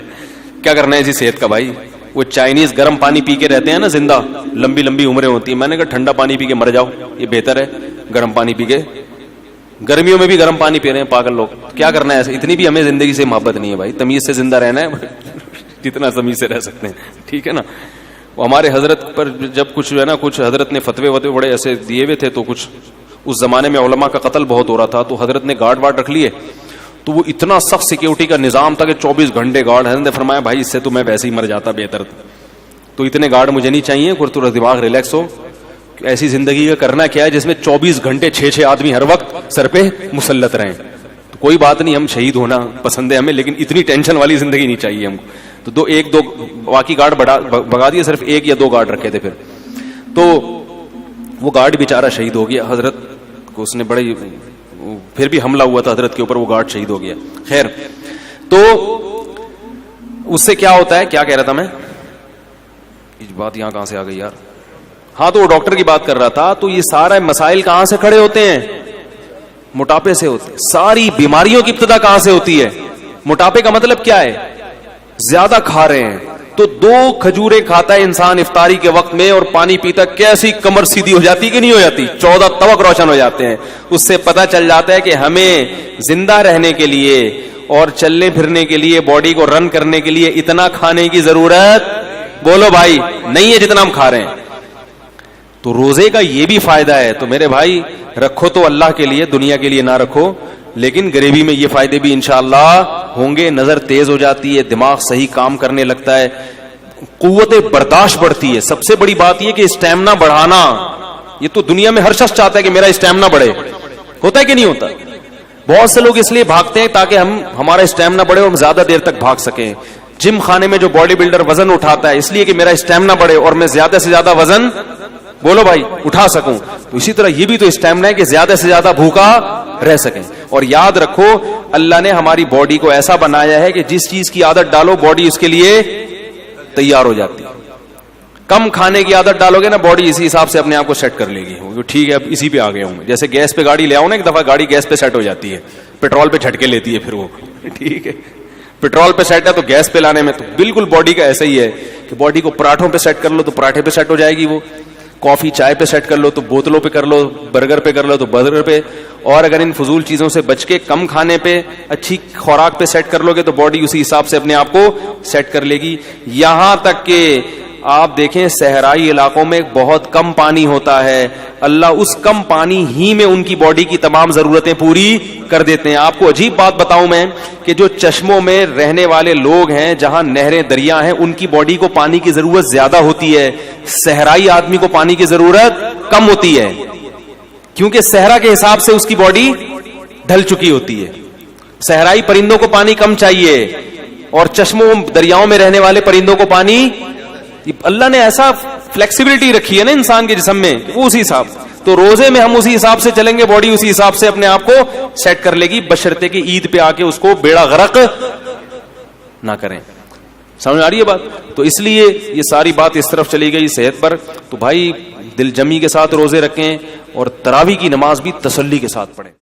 کیا کرنا ہے اسی صحت کا بھائی. وہ چائنیز گرم پانی پی کے رہتے ہیں نا زندہ، لمبی عمریں ہوتی ہیں. میں نے کہا ٹھنڈا پانی پی کے مر جاؤ، یہ بہتر ہے گرم پانی پی کے. گرمیوں میں بھی گرم پانی پی رہے ہیں پاگل لوگ. کیا کرنا ہے ایسے؟ اتنی بھی ہمیں زندگی سے محبت نہیں ہے بھائی. تمیز سے زندہ رہنا ہے جتنا تمیز سے رہ سکتے ہیں، ٹھیک ہے نا. وہ ہمارے حضرت پر جب کچھ جو ہے نا، کچھ حضرت نے فتوے بڑے ایسے دیے ہوئے تھے، تو کچھ اس زمانے میں علماء کا قتل بہت ہو رہا تھا، تو حضرت نے گارڈ رکھ لیے. تو وہ اتنا سخت سیکیورٹی کا نظام تھا کہ 24 گھنٹے گارڈ. حضرت نے فرمایا بھائی اس سے تو میں ویسے ہی مر جاتا بہتر. تو اتنے گارڈ مجھے نہیں چاہیے. تھوڑا دماغ ریلیکس ہو. ایسی زندگی کا کرنا کیا ہے جس میں 24 گھنٹے 6 آدمی ہر وقت سر پہ مسلط رہیں. تو کوئی بات نہیں، ہم شہید ہونا پسند ہے ہمیں، لیکن اتنی ٹینشن والی زندگی نہیں چاہیے ہم کو. تو ایک دو باقی گارڈ بگا دیے, صرف ایک یا دو گارڈ رکھے تھے. پھر تو وہ گارڈ بیچارہ شہید ہو گیا. حضرت کو اس نے بڑے, پھر بھی حملہ ہوا تھا حضرت کے اوپر, وہ گارڈ شہید ہو گیا. خیر, تو اس سے کیا ہوتا ہے, کیا کہہ رہا تھا میں, بات یہاں کہاں سے آ گئی یار. ہاں, تو وہ ڈاکٹر کی بات کر رہا تھا. تو یہ سارے مسائل کہاں سے کھڑے ہوتے ہیں, موٹاپے سے ہوتے ہیں. ساری بیماریوں کی ابتدا کہاں سے ہوتی ہے, موٹاپے کا مطلب کیا ہے, زیادہ کھا رہے ہیں. تو 2 کھجوریں کھاتا ہے انسان افطاری کے وقت میں اور پانی پیتا, کیسی کمر سیدھی ہو جاتی کہ نہیں ہو جاتی, 14 طبق روشن ہو جاتے ہیں. اس سے پتہ چل جاتا ہے کہ ہمیں زندہ رہنے کے لیے اور چلنے پھرنے کے لیے, باڈی کو رن کرنے کے لیے اتنا کھانے کی ضرورت, بولو بھائی, نہیں ہے جتنا ہم کھا رہے ہیں. تو روزے کا یہ بھی فائدہ ہے. تو میرے بھائی رکھو تو اللہ کے لیے, دنیا کے لیے نہ رکھو, لیکن غریبی میں یہ فائدے بھی انشاءاللہ ہوں گے. نظر تیز ہو جاتی ہے, دماغ صحیح کام کرنے لگتا ہے, قوت برداشت بڑھتی ہے. سب سے بڑی بات یہ کہ اسٹیمنا بڑھانا, یہ تو دنیا میں ہر شخص چاہتا ہے کہ میرا اسٹیمنا بڑھے. ہوتا ہے کہ نہیں ہوتا؟ بہت سے لوگ اس لیے بھاگتے ہیں تاکہ ہمارا اسٹیمنا بڑھے اور ہم زیادہ دیر تک بھاگ سکیں. جم خانے میں جو باڈی بلڈر وزن اٹھاتا ہے اس لیے کہ میرا اسٹیمنا بڑھے اور میں زیادہ سے زیادہ وزن, بولو بھائی, اٹھا سکوں. تو اسی طرح یہ بھی تو اسٹیمنا ہے کہ زیادہ سے زیادہ بھوکا رہ سکیں. اور یاد رکھو, اللہ نے ہماری باڈی کو ایسا بنایا ہے کہ جس چیز کی عادت ڈالو باڈی اس کے لیے تیار ہو جاتی ہے. کم کھانے کی عادت ڈالو گے نا, باڈی اسی حساب سے اپنے آپ کو سیٹ کر لے گی. ٹھیک ہے, اب اسی پہ آ گیا ہوں میں. جیسے گیس پہ گاڑی لے آؤ نا, ایک دفعہ گاڑی گیس پہ سیٹ ہو جاتی ہے, پیٹرول پہ جھٹکے لیتی ہے پھر وہ. ٹھیک ہے, پیٹرول پہ سیٹ ہے تو گیس پہ لانے میں تو بالکل باڈی کا ایسا ہی ہے کہ باڈی کو پراٹھوں پہ سیٹ کر لو تو پراٹھے پہ سیٹ ہو جائے گی وہ, کافی چائے پہ سیٹ کر لو تو بوتلوں پہ کر لو, برگر پہ کر لو تو برگر پہ. اور اگر ان فضول چیزوں سے بچ کے کم کھانے پہ, اچھی خوراک پہ سیٹ کر لو گے تو باڈی اسی حساب سے اپنے آپ کو سیٹ کر لے گی. یہاں تک کہ آپ دیکھیں صحرائی علاقوں میں بہت کم پانی ہوتا ہے, اللہ اس کم پانی ہی میں ان کی باڈی کی تمام ضرورتیں پوری کر دیتے ہیں. آپ کو عجیب بات بتاؤں میں کہ جو چشموں میں رہنے والے لوگ ہیں, جہاں نہریں دریا ہیں, ان کی باڈی کو پانی کی ضرورت زیادہ ہوتی ہے, صحرائی آدمی کو پانی کی ضرورت کم ہوتی ہے, کیونکہ صحرا کے حساب سے اس کی باڈی ڈھل چکی ہوتی ہے. صحرائی پرندوں کو پانی کم چاہیے اور چشموں دریاؤں میں رہنے والے پرندوں کو پانی, اللہ نے ایسا فلیکسیبلٹی رکھی ہے نا انسان کے جسم میں, وہ اسی حساب. تو روزے میں ہم اسی حساب سے چلیں گے, باڈی اسی حساب سے اپنے آپ کو سیٹ کر لے گی, بشرطے کہ عید پہ آ کے اس کو بیڑا غرق نہ کریں. سمجھ آ رہی ہے بات؟ تو اس لیے یہ ساری بات اس طرف چلی گئی صحت پر. تو بھائی دل جمی کے ساتھ روزے رکھیں اور تراویح کی نماز بھی تسلی کے ساتھ پڑھیں.